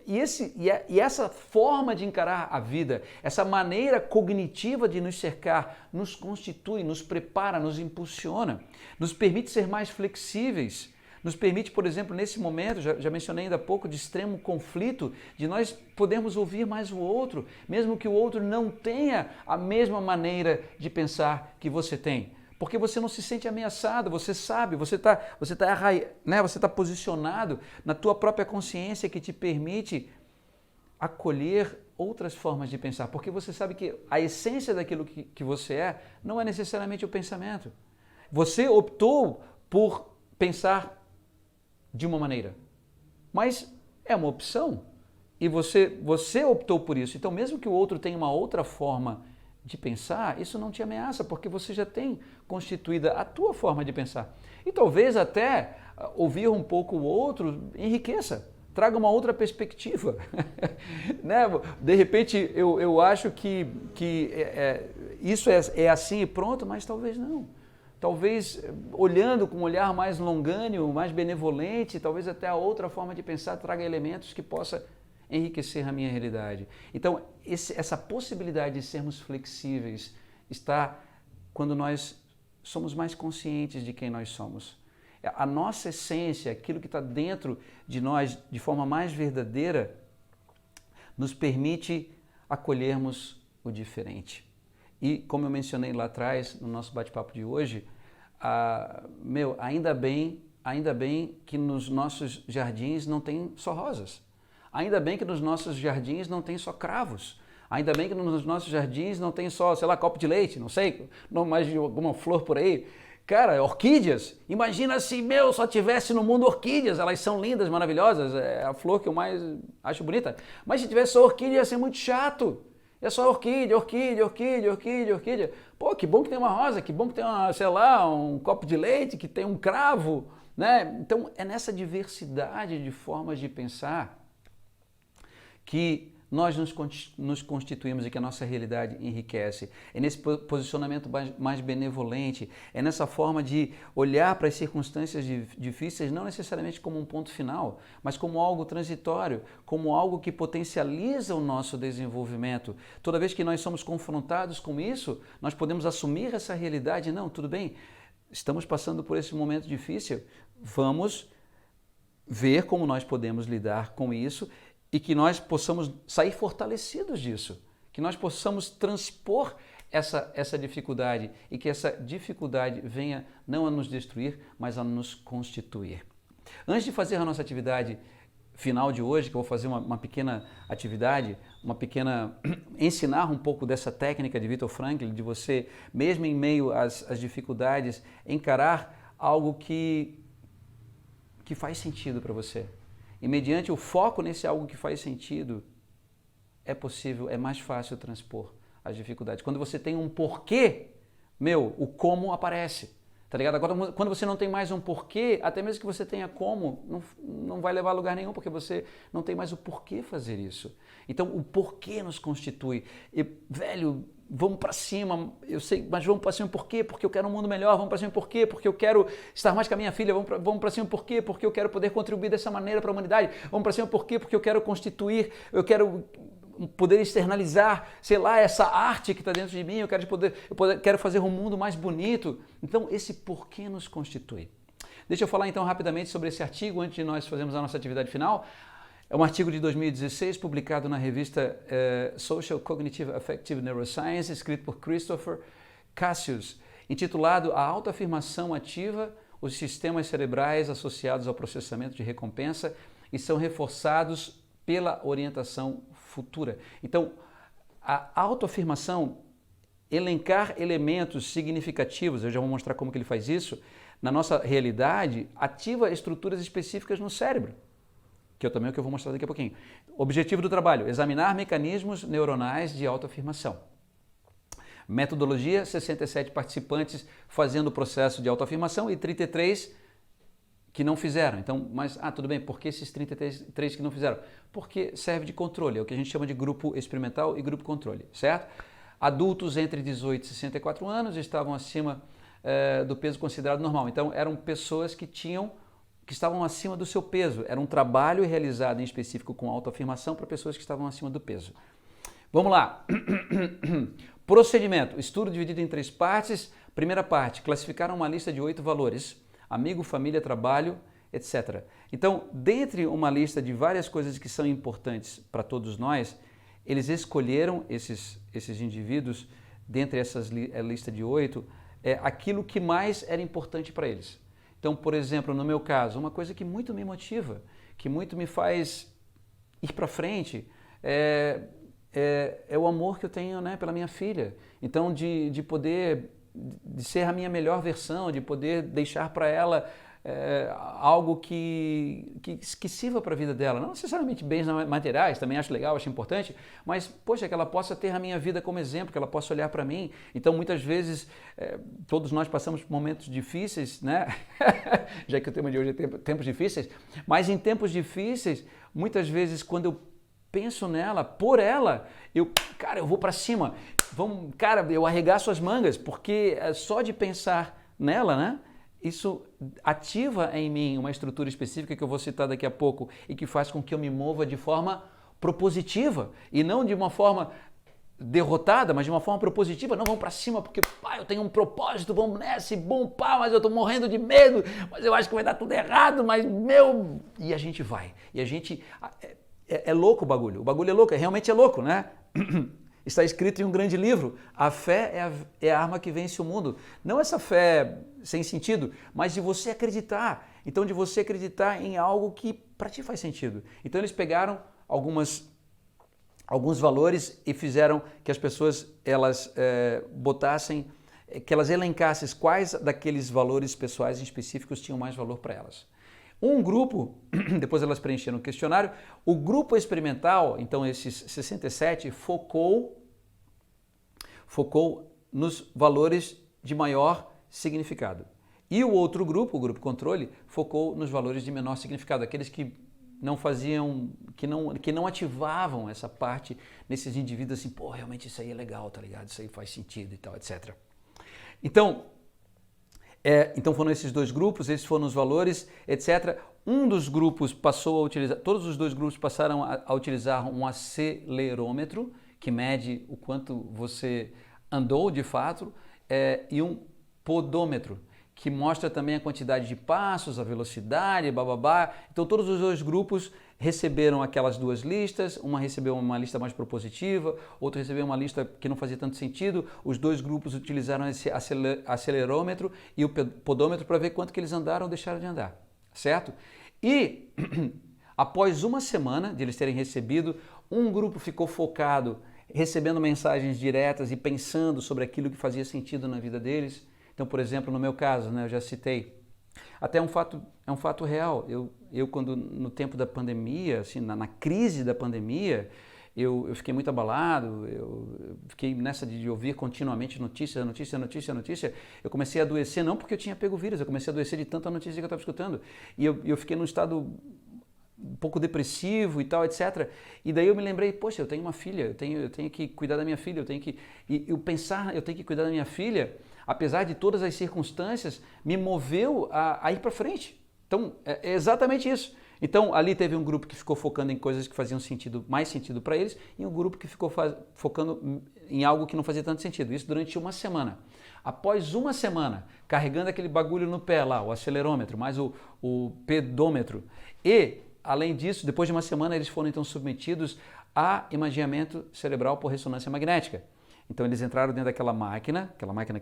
A: E essa forma de encarar a vida, essa maneira cognitiva de nos cercar, nos constitui, nos prepara, nos impulsiona, nos permite ser mais flexíveis, nos permite, por exemplo, nesse momento, já mencionei ainda há pouco, de extremo conflito, de nós podermos ouvir mais o outro, mesmo que o outro não tenha a mesma maneira de pensar que você tem. Porque você não se sente ameaçado, você sabe, você tá posicionado na tua própria consciência que te permite acolher outras formas de pensar, porque você sabe que a essência daquilo que você é não é necessariamente o pensamento. Você optou por pensar de uma maneira, mas é uma opção e você optou por isso. Então, mesmo que o outro tenha uma outra forma de pensar, isso não te ameaça, porque você já tem constituída a tua forma de pensar. E talvez até ouvir um pouco o outro enriqueça, traga uma outra perspectiva. Né? De repente, eu acho que isso é assim e pronto, mas talvez não. Talvez olhando com um olhar mais longânimo, mais benevolente, talvez até a outra forma de pensar traga elementos que possa enriquecer a minha realidade. Então, essa possibilidade de sermos flexíveis está quando nós somos mais conscientes de quem nós somos. A nossa essência, aquilo que está dentro de nós de forma mais verdadeira, nos permite acolhermos o diferente. E, como eu mencionei lá atrás, no nosso bate-papo de hoje, ainda bem que nos nossos jardins não tem só rosas. Ainda bem que nos nossos jardins não tem só cravos. Ainda bem que nos nossos jardins não tem só, copo de leite, não sei, não mais de alguma flor por aí. Cara, orquídeas. Imagina se, só tivesse no mundo orquídeas. Elas são lindas, maravilhosas. É a flor que eu mais acho bonita. Mas se tivesse só orquídea, ia ser muito chato. É só orquídea. Pô, que bom que tem uma rosa, que bom que tem um copo de leite, que tem um cravo, né? Então, é nessa diversidade de formas de pensar que nós nos constituímos e que a nossa realidade enriquece. É nesse posicionamento mais benevolente, é nessa forma de olhar para as circunstâncias difíceis não necessariamente como um ponto final, mas como algo transitório, como algo que potencializa o nosso desenvolvimento. Toda vez que nós somos confrontados com isso, nós podemos assumir essa realidade. Não, tudo bem, estamos passando por esse momento difícil, vamos ver como nós podemos lidar com isso e que nós possamos sair fortalecidos disso, que nós possamos transpor essa dificuldade e que essa dificuldade venha não a nos destruir, mas a nos constituir. Antes de fazer a nossa atividade final de hoje, que eu vou fazer uma pequena atividade, ensinar um pouco dessa técnica de Viktor Frankl, de você, mesmo em meio às dificuldades, encarar algo que faz sentido para você. E mediante o foco nesse algo que faz sentido, é possível, é mais fácil transpor as dificuldades. Quando você tem um porquê, o como aparece. Tá ligado? Agora, quando você não tem mais um porquê, até mesmo que você tenha como, não vai levar a lugar nenhum, porque você não tem mais o porquê fazer isso. Então, o porquê nos constitui. E, velho, vamos para cima, eu sei, mas vamos para cima por quê? Porque eu quero um mundo melhor, vamos para cima por quê? Porque eu quero estar mais com a minha filha, vamos para cima por quê? Porque eu quero poder contribuir dessa maneira para a humanidade, vamos para cima por quê? Porque eu quero constituir, eu quero poder externalizar, sei lá, essa arte que está dentro de mim, eu quero fazer um mundo mais bonito. Então, esse porquê nos constitui. Deixa eu falar então rapidamente sobre esse artigo, antes de nós fazermos a nossa atividade final. É um artigo de 2016, publicado na revista Social Cognitive Affective Neuroscience, escrito por Christopher Cassius, intitulado A Autoafirmação Ativa, os sistemas cerebrais associados ao processamento de recompensa e são reforçados pela orientação futura. Então, a autoafirmação, elencar elementos significativos, eu já vou mostrar como que ele faz isso, na nossa realidade, ativa estruturas específicas no cérebro, que é o que eu vou mostrar daqui a pouquinho. Objetivo do trabalho, examinar mecanismos neuronais de autoafirmação. Metodologia, 67 participantes fazendo o processo de autoafirmação e 33 que não fizeram. Então, mas, tudo bem, por que esses 33 que não fizeram? Porque serve de controle, é o que a gente chama de grupo experimental e grupo controle, certo? Adultos entre 18 e 64 anos estavam acima do peso considerado normal. Então, eram pessoas que estavam acima do seu peso. Era um trabalho realizado em específico com autoafirmação para pessoas que estavam acima do peso. Vamos lá. Procedimento. Estudo dividido em 3 partes. Primeira parte, classificaram uma lista de 8 valores. Amigo, família, trabalho, etc. Então, dentre uma lista de várias coisas que são importantes para todos nós, eles escolheram, esses indivíduos, dentre essa lista de 8, aquilo que mais era importante para eles. Então, por exemplo, no meu caso, uma coisa que muito me motiva, que muito me faz ir para frente, é o amor que eu tenho, né, pela minha filha. Então, de poder de ser a minha melhor versão, de poder deixar para ela algo que sirva para a vida dela. Não necessariamente bens materiais, também acho legal, acho importante, mas, poxa, que ela possa ter a minha vida como exemplo, que ela possa olhar para mim. Então, muitas vezes, todos nós passamos por momentos difíceis, né? Já que o tema de hoje é tempos difíceis, mas em tempos difíceis, muitas vezes, quando eu penso nela, por ela, eu vou para cima, eu arregaço as mangas, porque só de pensar nela, né, isso ativa em mim uma estrutura específica que eu vou citar daqui a pouco e que faz com que eu me mova de forma propositiva e não de uma forma derrotada, mas de uma forma propositiva. Não, vamos para cima porque, eu tenho um propósito, vamos nessa e bom, mas eu estou morrendo de medo, mas eu acho que vai dar tudo errado, mas e a gente vai, e a gente... É louco o bagulho é louco, realmente é louco, né? Está escrito em um grande livro, a fé é a arma que vence o mundo. Não essa fé sem sentido, mas de você acreditar. Então, de você acreditar em algo que para ti faz sentido. Então, eles pegaram alguns valores e fizeram que as pessoas, elas que elas elencassem quais daqueles valores pessoais específicos tinham mais valor para elas. Um grupo, depois elas preencheram o questionário, o grupo experimental, então esses 67, focou nos valores de maior significado. E o outro grupo, o grupo controle, focou nos valores de menor significado, aqueles que não faziam, que não ativavam essa parte nesses indivíduos assim, realmente isso aí é legal, tá ligado? Isso aí faz sentido e tal, etc. Então foram esses 2 grupos, esses foram os valores, etc. Um dos grupos passou a utilizar, todos os 2 grupos passaram a utilizar um acelerômetro, que mede o quanto você andou de fato, e um podômetro, que mostra também a quantidade de passos, a velocidade, bababá. Então todos os dois grupos receberam aquelas duas listas, uma recebeu uma lista mais propositiva, outra recebeu uma lista que não fazia tanto sentido. Os dois grupos utilizaram esse acelerômetro e o podômetro para ver quanto que eles andaram ou deixaram de andar, certo? E após uma semana de eles terem recebido, um grupo ficou focado, recebendo mensagens diretas e pensando sobre aquilo que fazia sentido na vida deles. Então, por exemplo, no meu caso, né, eu já citei, até é um fato real. Eu quando no tempo da pandemia, assim, na crise da pandemia, eu fiquei muito abalado, eu fiquei nessa de ouvir continuamente notícia. Eu comecei a adoecer, não porque eu tinha pego vírus, eu comecei a adoecer de tanta notícia que eu estava escutando. E eu fiquei num estado um pouco depressivo e tal, etc. E daí eu me lembrei, poxa, eu tenho uma filha, eu tenho que cuidar da minha filha, eu tenho que cuidar da minha filha, apesar de todas as circunstâncias, me moveu a ir para frente. Então, é exatamente isso. Então, ali teve um grupo que ficou focando em coisas que faziam mais sentido para eles, e um grupo que ficou focando em algo que não fazia tanto sentido. Isso durante uma semana. Após uma semana, carregando aquele bagulho no pé lá, o acelerômetro, mais o pedômetro, e além disso, depois de uma semana, eles foram então submetidos a imageamento cerebral por ressonância magnética. Então eles entraram dentro daquela máquina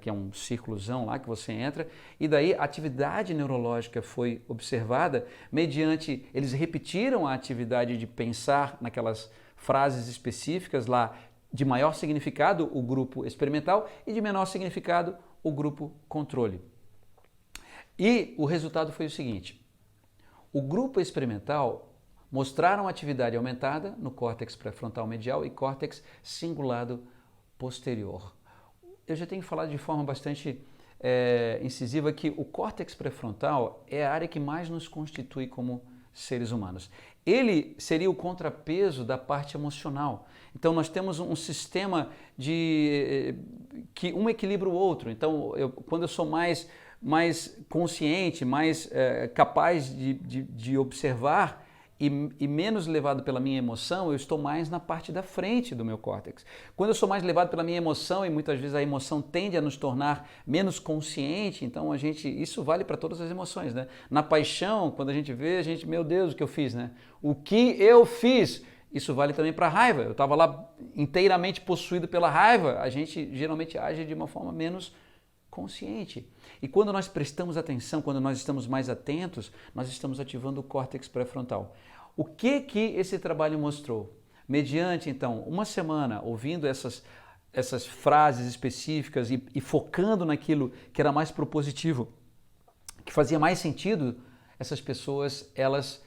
A: que é um círculozão lá que você entra, e daí a atividade neurológica foi observada mediante, eles repetiram a atividade de pensar naquelas frases específicas lá de maior significado, o grupo experimental, e de menor significado, o grupo controle. E o resultado foi o seguinte: o grupo experimental mostraram atividade aumentada no córtex pré-frontal medial e córtex cingulado posterior. Eu já tenho falado de forma bastante incisiva que o córtex pré-frontal é a área que mais nos constitui como seres humanos. Ele seria o contrapeso da parte emocional. Então nós temos um sistema que um equilibra o outro. Então quando eu sou mais consciente, mais capaz de observar e menos levado pela minha emoção, eu estou mais na parte da frente do meu córtex. Quando eu sou mais levado pela minha emoção, e muitas vezes a emoção tende a nos tornar menos consciente, então isso vale para todas as emoções, né? Na paixão, quando a gente vê, meu Deus, o que eu fiz, né? O que eu fiz? Isso vale também para a raiva. Eu estava lá inteiramente possuído pela raiva, a gente geralmente age de uma forma menos consciente. E quando nós prestamos atenção, quando nós estamos mais atentos, nós estamos ativando o córtex pré-frontal. O que esse trabalho mostrou? Mediante, então, uma semana ouvindo essas frases específicas e focando naquilo que era mais propositivo, que fazia mais sentido, essas pessoas, elas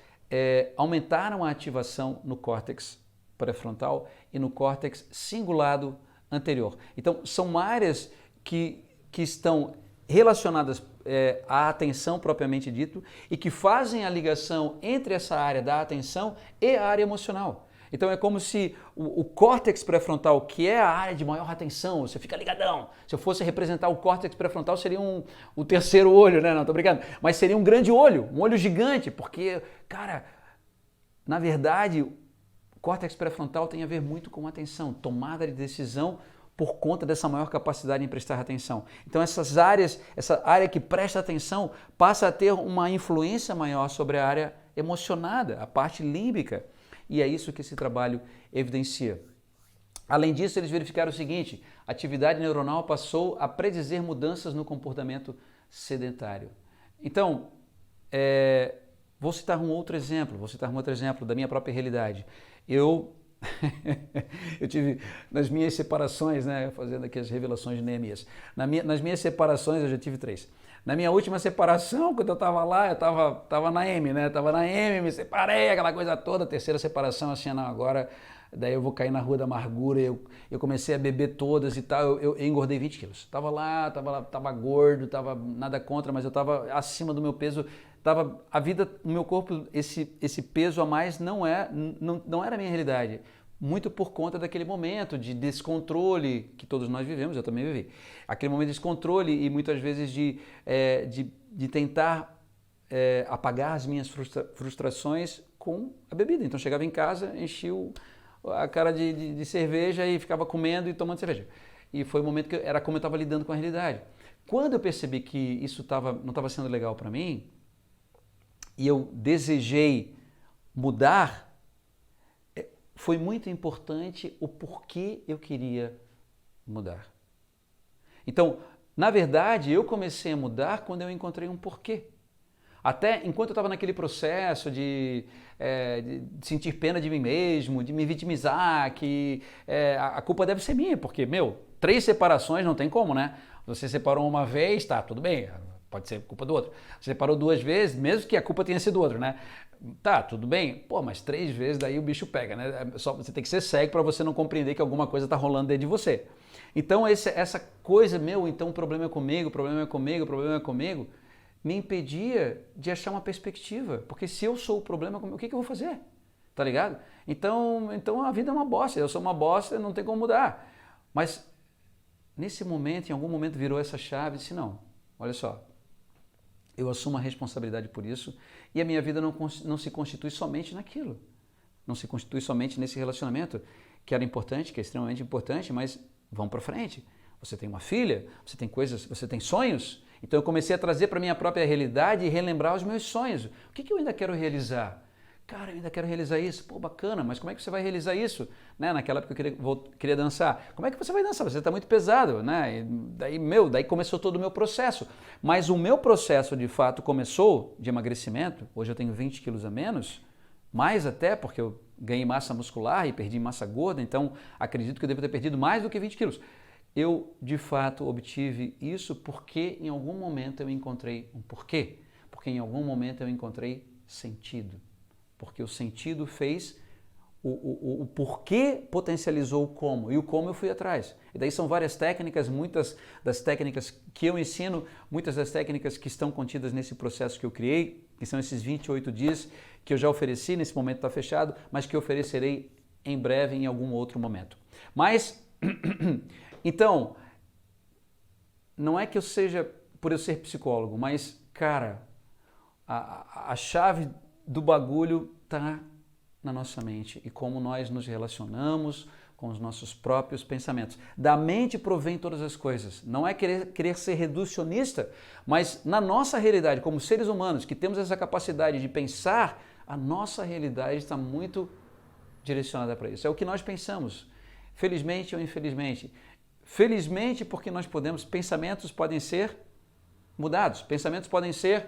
A: aumentaram a ativação no córtex pré-frontal e no córtex cingulado anterior. Então, são áreas que estão relacionadas à atenção propriamente dito e que fazem a ligação entre essa área da atenção e a área emocional. Então é como se o córtex pré-frontal, que é a área de maior atenção, você fica ligadão. Se eu fosse representar o córtex pré-frontal, seria o terceiro olho, né? Não, tô brincando. Mas seria um grande olho, um olho gigante, porque, cara, na verdade, o córtex pré-frontal tem a ver muito com atenção, tomada de decisão, por conta dessa maior capacidade em prestar atenção. Então essa área que presta atenção passa a ter uma influência maior sobre a área emocionada, a parte límbica. E é isso que esse trabalho evidencia. Além disso, eles verificaram o seguinte: a atividade neuronal passou a predizer mudanças no comportamento sedentário. Então, vou citar um outro exemplo da minha própria realidade. Eu tive, nas minhas separações, né, fazendo aqui as revelações de Neemias, nas minhas separações eu já tive 3. Na minha última separação, quando eu estava lá, eu estava na M, né? Estava na M, me separei, aquela coisa toda. Terceira separação, assim, não, agora daí eu vou cair na rua da amargura. Eu comecei a beber todas e tal. Eu engordei 20 quilos. Estava lá, estava gordo, estava nada contra, mas eu estava acima do meu peso. O meu corpo, esse peso a mais não era a minha realidade. Muito por conta daquele momento de descontrole que todos nós vivemos, eu também vivi. Aquele momento de descontrole e muitas vezes de tentar apagar as minhas frustrações com a bebida. Então chegava em casa, enchia a cara de cerveja e ficava comendo e tomando cerveja. E foi o momento era como eu estava lidando com a realidade. Quando eu percebi que isso não estava sendo legal para mim, e eu desejei mudar, foi muito importante o porquê eu queria mudar. Então, na verdade, eu comecei a mudar quando eu encontrei um porquê. Até enquanto eu estava naquele processo de sentir pena de mim mesmo, de me vitimizar, que a culpa deve ser minha, porque, 3 separações não tem como, né? Você separou uma vez, tá, tudo bem, pode ser culpa do outro. Você separou 2 vezes, mesmo que a culpa tenha sido do outro, né? Tá, tudo bem, pô, mas 3 vezes daí o bicho pega, né? Só, você tem que ser cego para você não compreender que alguma coisa tá rolando dentro de você. Então essa coisa, então o problema é comigo, o problema é comigo, o problema é comigo, me impedia de achar uma perspectiva. Porque se eu sou o problema, o que eu vou fazer? Tá ligado? Então a vida é uma bosta, eu sou uma bosta, não tem como mudar. Mas nesse momento, em algum momento virou essa chave e disse, não, olha só, eu assumo a responsabilidade por isso e a minha vida não se constitui somente naquilo. Não se constitui somente nesse relacionamento, que era importante, que é extremamente importante, mas vamos para frente. Você tem uma filha, você tem coisas, você tem sonhos. Então eu comecei a trazer para a minha própria realidade e relembrar os meus sonhos. O que eu ainda quero realizar? Cara, eu ainda quero realizar isso. Pô, bacana, mas como é que você vai realizar isso? Né? Naquela época eu queria dançar. Como é que você vai dançar? Você está muito pesado, né? E daí começou todo o meu processo. Mas o meu processo, de fato, começou de emagrecimento. Hoje eu tenho 20 quilos a menos, mais até porque eu ganhei massa muscular e perdi massa gorda, então acredito que eu devo ter perdido mais do que 20 quilos. Eu, de fato, obtive isso porque em algum momento eu encontrei um porquê. Porque em algum momento eu encontrei sentido. Porque o sentido fez, o porquê potencializou o como, e o como eu fui atrás. E daí são várias técnicas, muitas das técnicas que eu ensino, muitas das técnicas que estão contidas nesse processo que eu criei, que são esses 28 dias que eu já ofereci, nesse momento está fechado, mas que eu oferecerei em breve em algum outro momento. Mas, então, não é que eu seja, por eu ser psicólogo, mas, cara, a chave do bagulho está na nossa mente e como nós nos relacionamos com os nossos próprios pensamentos. Da mente provém todas as coisas. Não é querer ser reducionista, mas na nossa realidade, como seres humanos que temos essa capacidade de pensar, a nossa realidade está muito direcionada para isso. É o que nós pensamos, felizmente ou infelizmente. Felizmente porque nós pensamentos podem ser mudados, pensamentos podem ser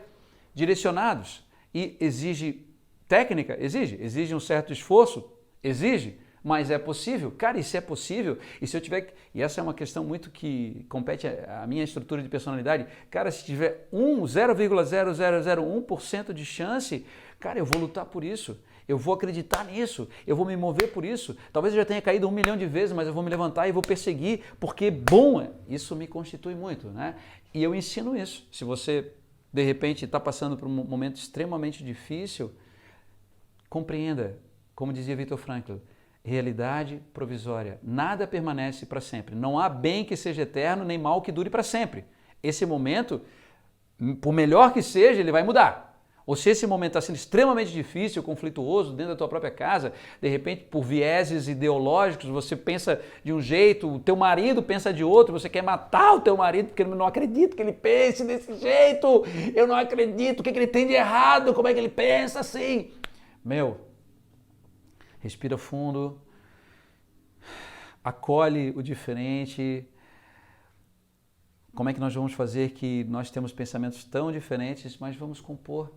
A: direcionados. E exige técnica? Exige um certo esforço? Exige, mas é possível? Cara, isso é possível? E se eu tiver... E essa é uma questão muito que compete à minha estrutura de personalidade. Cara, se tiver 0,0001% de chance, cara, eu vou lutar por isso. Eu vou acreditar nisso, eu vou me mover por isso. Talvez eu já tenha caído 1 milhão de vezes, mas eu vou me levantar e vou perseguir, porque, bom, isso me constitui muito, né? E eu ensino isso. Se você de repente está passando por um momento extremamente difícil, compreenda, como dizia Viktor Frankl, realidade provisória. Nada permanece para sempre. Não há bem que seja eterno, nem mal que dure para sempre. Esse momento, por melhor que seja, ele vai mudar. Ou se esse momento está sendo extremamente difícil, conflituoso, dentro da tua própria casa, de repente, por vieses ideológicos, você pensa de um jeito, o teu marido pensa de outro, você quer matar o teu marido porque eu não acredito que ele pense desse jeito, eu não acredito, o que ele tem de errado, como é que ele pensa assim? Respira fundo, acolhe o diferente. Como é que nós vamos fazer que nós temos pensamentos tão diferentes, mas vamos compor,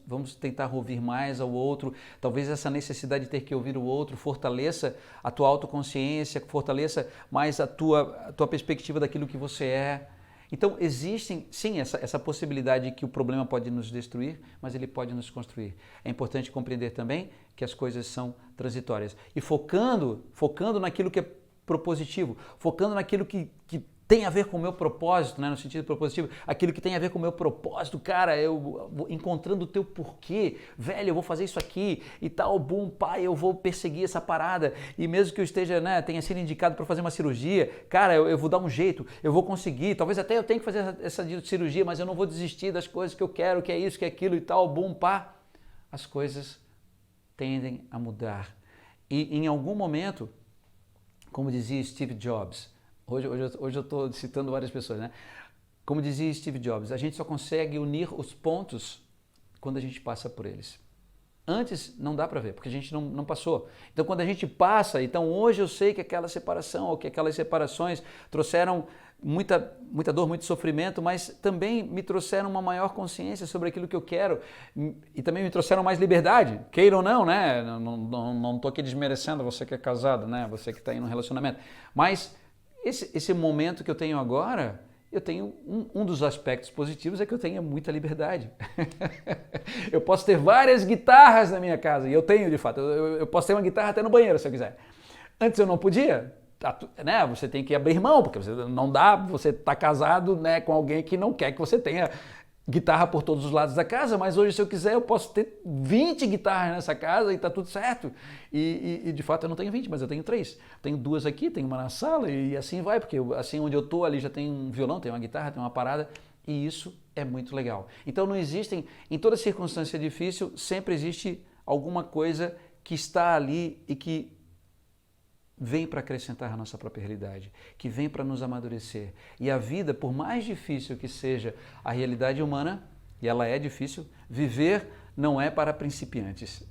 A: vamos tentar ouvir mais ao outro. Talvez essa necessidade de ter que ouvir o outro fortaleça a tua autoconsciência, fortaleça mais a tua perspectiva daquilo que você é. Então existe sim essa possibilidade de que o problema pode nos destruir, mas ele pode nos construir. É importante compreender também que as coisas são transitórias. E focando naquilo que é propositivo, focando naquilo que tem a ver com o meu propósito, né, no sentido propositivo, aquilo que tem a ver com o meu propósito, cara, eu encontrando o teu porquê, velho, eu vou fazer isso aqui e tal, bum, pai, eu vou perseguir essa parada e mesmo que eu esteja, né, tenha sido indicado para fazer uma cirurgia, cara, eu vou dar um jeito, eu vou conseguir, talvez até eu tenha que fazer essa cirurgia, mas eu não vou desistir das coisas que eu quero, que é isso, que é aquilo e tal, bum, pá, as coisas tendem a mudar e em algum momento, como dizia Steve Jobs, Hoje eu estou citando várias pessoas, né? Como dizia Steve Jobs, a gente só consegue unir os pontos quando a gente passa por eles. Antes não dá para ver, porque a gente não passou. Então quando a gente passa, então hoje eu sei que aquela separação ou que aquelas separações trouxeram muita dor, muito sofrimento, mas também me trouxeram uma maior consciência sobre aquilo que eu quero e também me trouxeram mais liberdade, queira ou não, né? Não estou aqui desmerecendo você que é casado, né? Você que está aí no relacionamento. Mas esse momento que eu tenho agora, eu tenho um dos aspectos positivos é que eu tenho muita liberdade. Eu posso ter várias guitarras na minha casa, e eu tenho de fato. Eu posso ter uma guitarra até no banheiro se eu quiser. Antes eu não podia, né? Você tem que abrir mão, porque não dá, você está casado, né, com alguém que não quer que você tenha guitarra por todos os lados da casa, mas hoje se eu quiser eu posso ter 20 guitarras nessa casa e está tudo certo. E de fato eu não tenho 20, mas eu tenho 3. Tenho 2 aqui, tenho uma na sala e assim vai, porque assim onde eu estou ali já tem um violão, tem uma guitarra, tem uma parada e isso é muito legal. Então não existem, em toda circunstância difícil, sempre existe alguma coisa que está ali e que vem para acrescentar a nossa própria realidade, que vem para nos amadurecer. E a vida, por mais difícil que seja a realidade humana, e ela é difícil, viver não é para principiantes,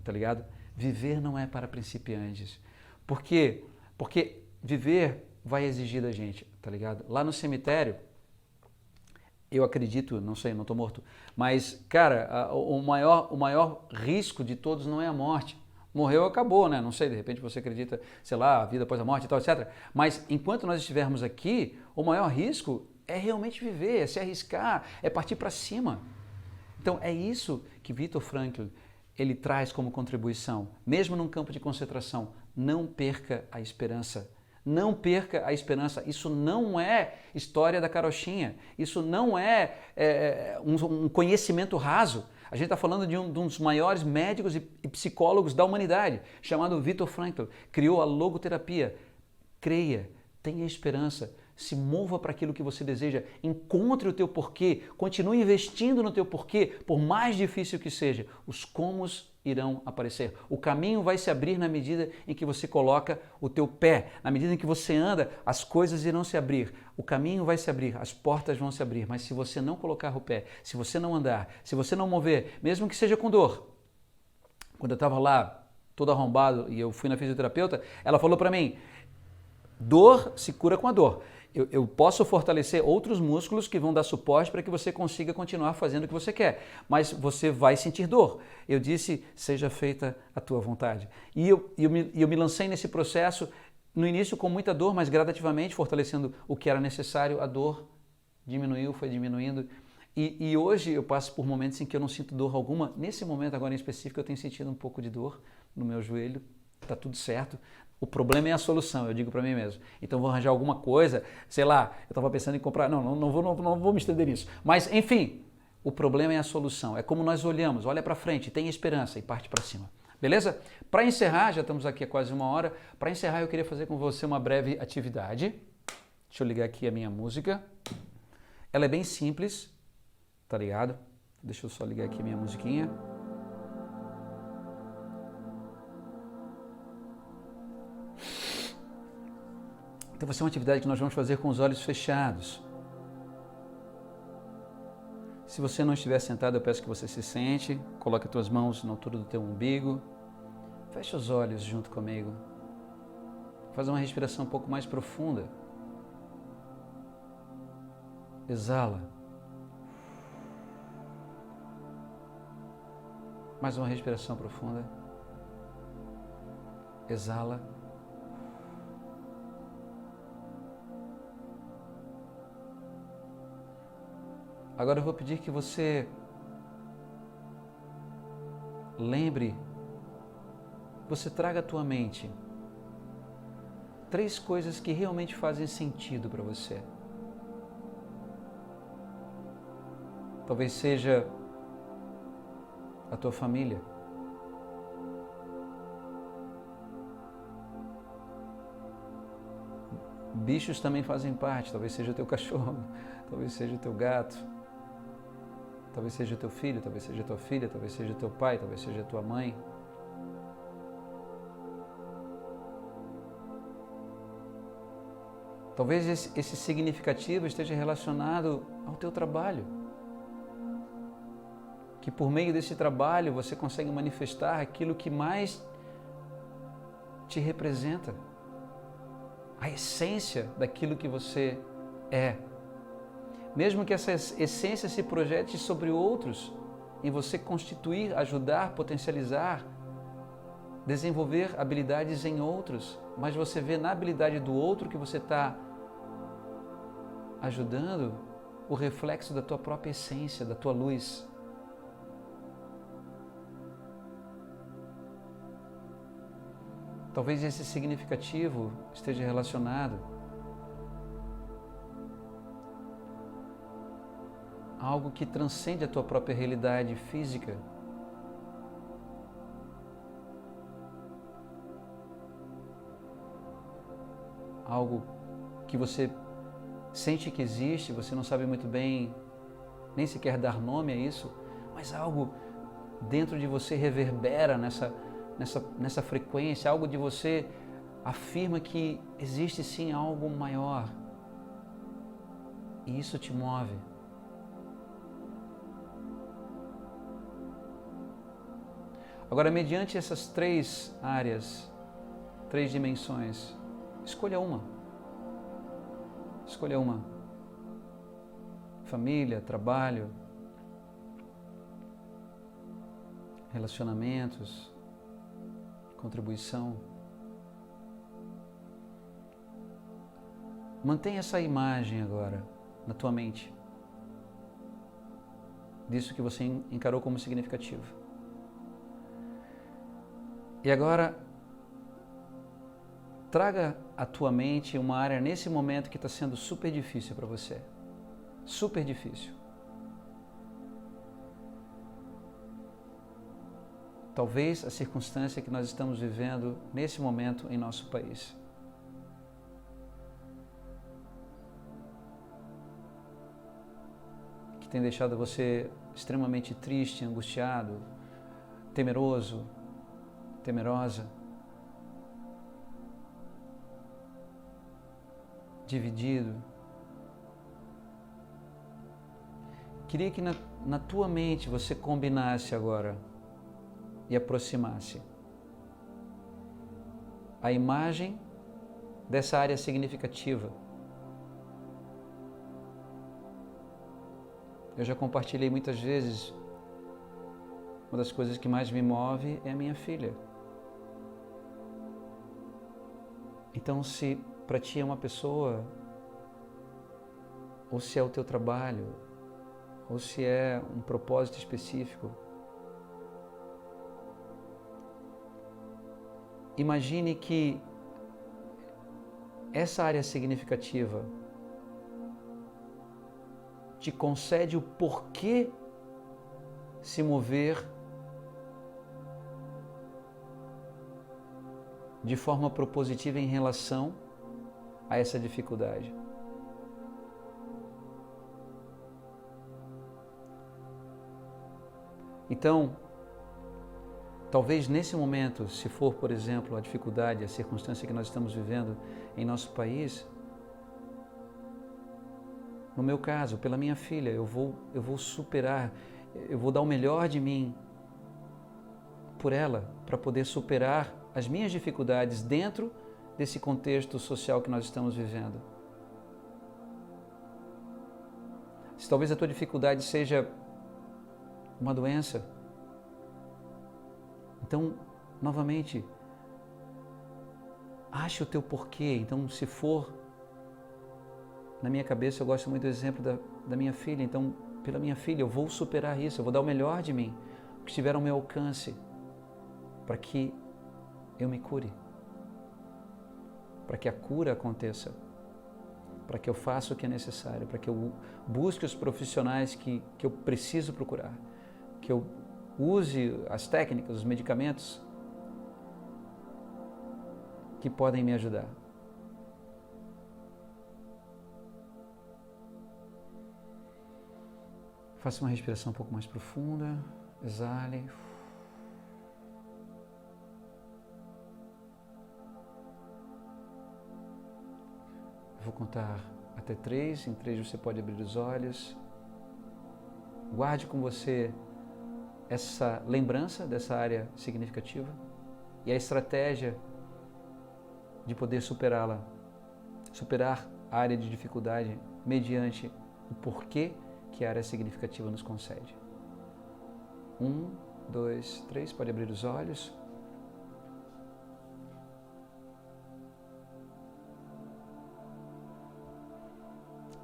A: tá ligado? Viver não é para principiantes. Por quê? Porque viver vai exigir da gente, tá ligado? Lá no cemitério, eu acredito, não sei, não estou morto, mas, cara, o maior risco de todos não é a morte. Morreu, acabou, né? Não sei, de repente você acredita, sei lá, a vida após a morte e tal, etc. Mas enquanto nós estivermos aqui, o maior risco é realmente viver, é se arriscar, é partir para cima. Então é isso que Viktor Frankl ele traz como contribuição, mesmo num campo de concentração. Não perca a esperança. Não perca a esperança. Isso não é história da carochinha. Isso não é um conhecimento raso. A gente está falando de um dos maiores médicos e psicólogos da humanidade, chamado Viktor Frankl. Criou a logoterapia. Creia, tenha esperança, se mova para aquilo que você deseja, encontre o teu porquê, continue investindo no teu porquê, por mais difícil que seja. Os comos irão aparecer. O caminho vai se abrir na medida em que você coloca o teu pé. Na medida em que você anda, as coisas irão se abrir. O caminho vai se abrir, as portas vão se abrir. Mas se você não colocar o pé, se você não andar, se você não mover, mesmo que seja com dor. Quando eu estava lá, todo arrombado, e eu fui na fisioterapeuta, ela falou para mim, dor se cura com a dor. Eu posso fortalecer outros músculos que vão dar suporte para que você consiga continuar fazendo o que você quer, mas você vai sentir dor. Eu disse, seja feita a tua vontade. E eu me lancei nesse processo, no início com muita dor, mas gradativamente fortalecendo o que era necessário, a dor diminuiu, foi diminuindo. E hoje eu passo por momentos em que eu não sinto dor alguma. Nesse momento agora em específico eu tenho sentido um pouco de dor no meu joelho, está tudo certo. O problema é a solução, eu digo para mim mesmo. Então vou arranjar alguma coisa, sei lá, eu estava pensando em comprar, não vou me estender nisso. Mas enfim, o problema é a solução, é como nós olhamos, olha para frente, tem esperança e parte para cima. Beleza? Para encerrar, já estamos aqui há quase 1 hora, para encerrar eu queria fazer com você uma breve atividade. Deixa eu ligar aqui a minha música. Ela é bem simples, tá ligado? Deixa eu só ligar aqui a minha musiquinha. Então vai ser uma atividade que nós vamos fazer com os olhos fechados. Se você não estiver sentado, eu peço que você se sente, coloque as tuas mãos na altura do teu umbigo, feche os olhos junto comigo, faz uma respiração um pouco mais profunda, exala, mais uma respiração profunda, exala. Agora eu vou pedir que você lembre, você traga à tua mente 3 coisas que realmente fazem sentido para você. Talvez seja a tua família. Bichos também fazem parte, talvez seja o teu cachorro, talvez seja o teu gato. Talvez seja teu filho, talvez seja tua filha, talvez seja teu pai, talvez seja tua mãe. Talvez esse significativo esteja relacionado ao teu trabalho. Que por meio desse trabalho você consegue manifestar aquilo que mais te representa. A essência daquilo que você é. Mesmo que essa essência se projete sobre outros, em você constituir, ajudar, potencializar, desenvolver habilidades em outros, mas você vê na habilidade do outro que você está ajudando o reflexo da tua própria essência, da tua luz. Talvez esse significativo esteja relacionado a algo que transcende a tua própria realidade física. Algo que você sente que existe, você não sabe muito bem, nem sequer dar nome a isso, mas algo dentro de você reverbera nessa frequência, algo de você afirma que existe sim algo maior. E isso te move. Agora, mediante essas 3 áreas, 3 dimensões, escolha uma. Escolha uma. Família, trabalho, relacionamentos, contribuição. Mantenha essa imagem agora na tua mente, disso que você encarou como significativo. E agora, traga à tua mente uma área nesse momento que está sendo super difícil para você. Super difícil. Talvez a circunstância que nós estamos vivendo nesse momento em nosso país. Que tem deixado você extremamente triste, angustiado, temeroso, temerosa, dividido. Queria que na tua mente você combinasse agora e aproximasse a imagem dessa área significativa. Eu já compartilhei muitas vezes, uma das coisas que mais me move é a minha filha. Então, se para ti é uma pessoa, ou se é o teu trabalho, ou se é um propósito específico, imagine que essa área significativa te concede o porquê se mover de forma propositiva em relação a essa dificuldade. Então, talvez nesse momento, se for, por exemplo, a dificuldade, a circunstância que nós estamos vivendo em nosso país, no meu caso, pela minha filha, eu vou superar, eu vou dar o melhor de mim por ela, para poder superar as minhas dificuldades dentro desse contexto social que nós estamos vivendo. Se talvez a tua dificuldade seja uma doença, então, novamente, ache o teu porquê. Então, se for, na minha cabeça eu gosto muito do exemplo da minha filha, então, pela minha filha, eu vou superar isso, eu vou dar o melhor de mim, o que estiver ao meu alcance, para que eu me cure, para que a cura aconteça, para que eu faça o que é necessário, para que eu busque os profissionais que eu preciso procurar, que eu use as técnicas, os medicamentos que podem me ajudar. Faça uma respiração um pouco mais profunda, exale. Eu vou contar até 3. Em 3 você pode abrir os olhos. Guarde com você essa lembrança dessa área significativa e a estratégia de poder superá-la, superar a área de dificuldade mediante o porquê que a área significativa nos concede. 1, 2, 3, pode abrir os olhos.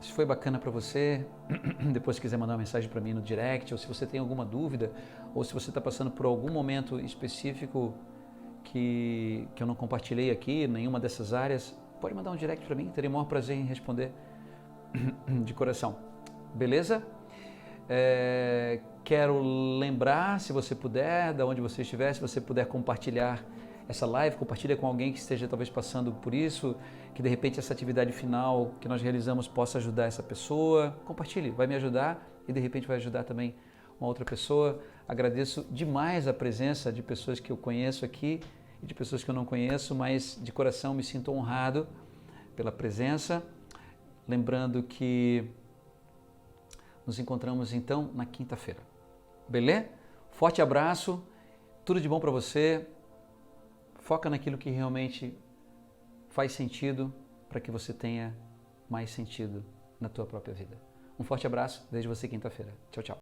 A: Se foi bacana para você, depois se quiser mandar uma mensagem para mim no direct, ou se você tem alguma dúvida, ou se você está passando por algum momento específico que eu não compartilhei aqui, nenhuma dessas áreas, pode mandar um direct para mim, terei o maior prazer em responder de coração. Beleza? Quero lembrar, se você puder, de onde você estiver, se você puder compartilhar essa live, compartilha com alguém que esteja talvez passando por isso, que de repente essa atividade final que nós realizamos possa ajudar essa pessoa. Compartilhe, vai me ajudar e de repente vai ajudar também uma outra pessoa. Agradeço demais a presença de pessoas que eu conheço aqui e de pessoas que eu não conheço, mas de coração me sinto honrado pela presença. Lembrando que nos encontramos então na quinta-feira. Beleza? Forte abraço, tudo de bom para você. Foca naquilo que realmente faz sentido para que você tenha mais sentido na tua própria vida. Um forte abraço, vejo você quinta-feira. Tchau, tchau.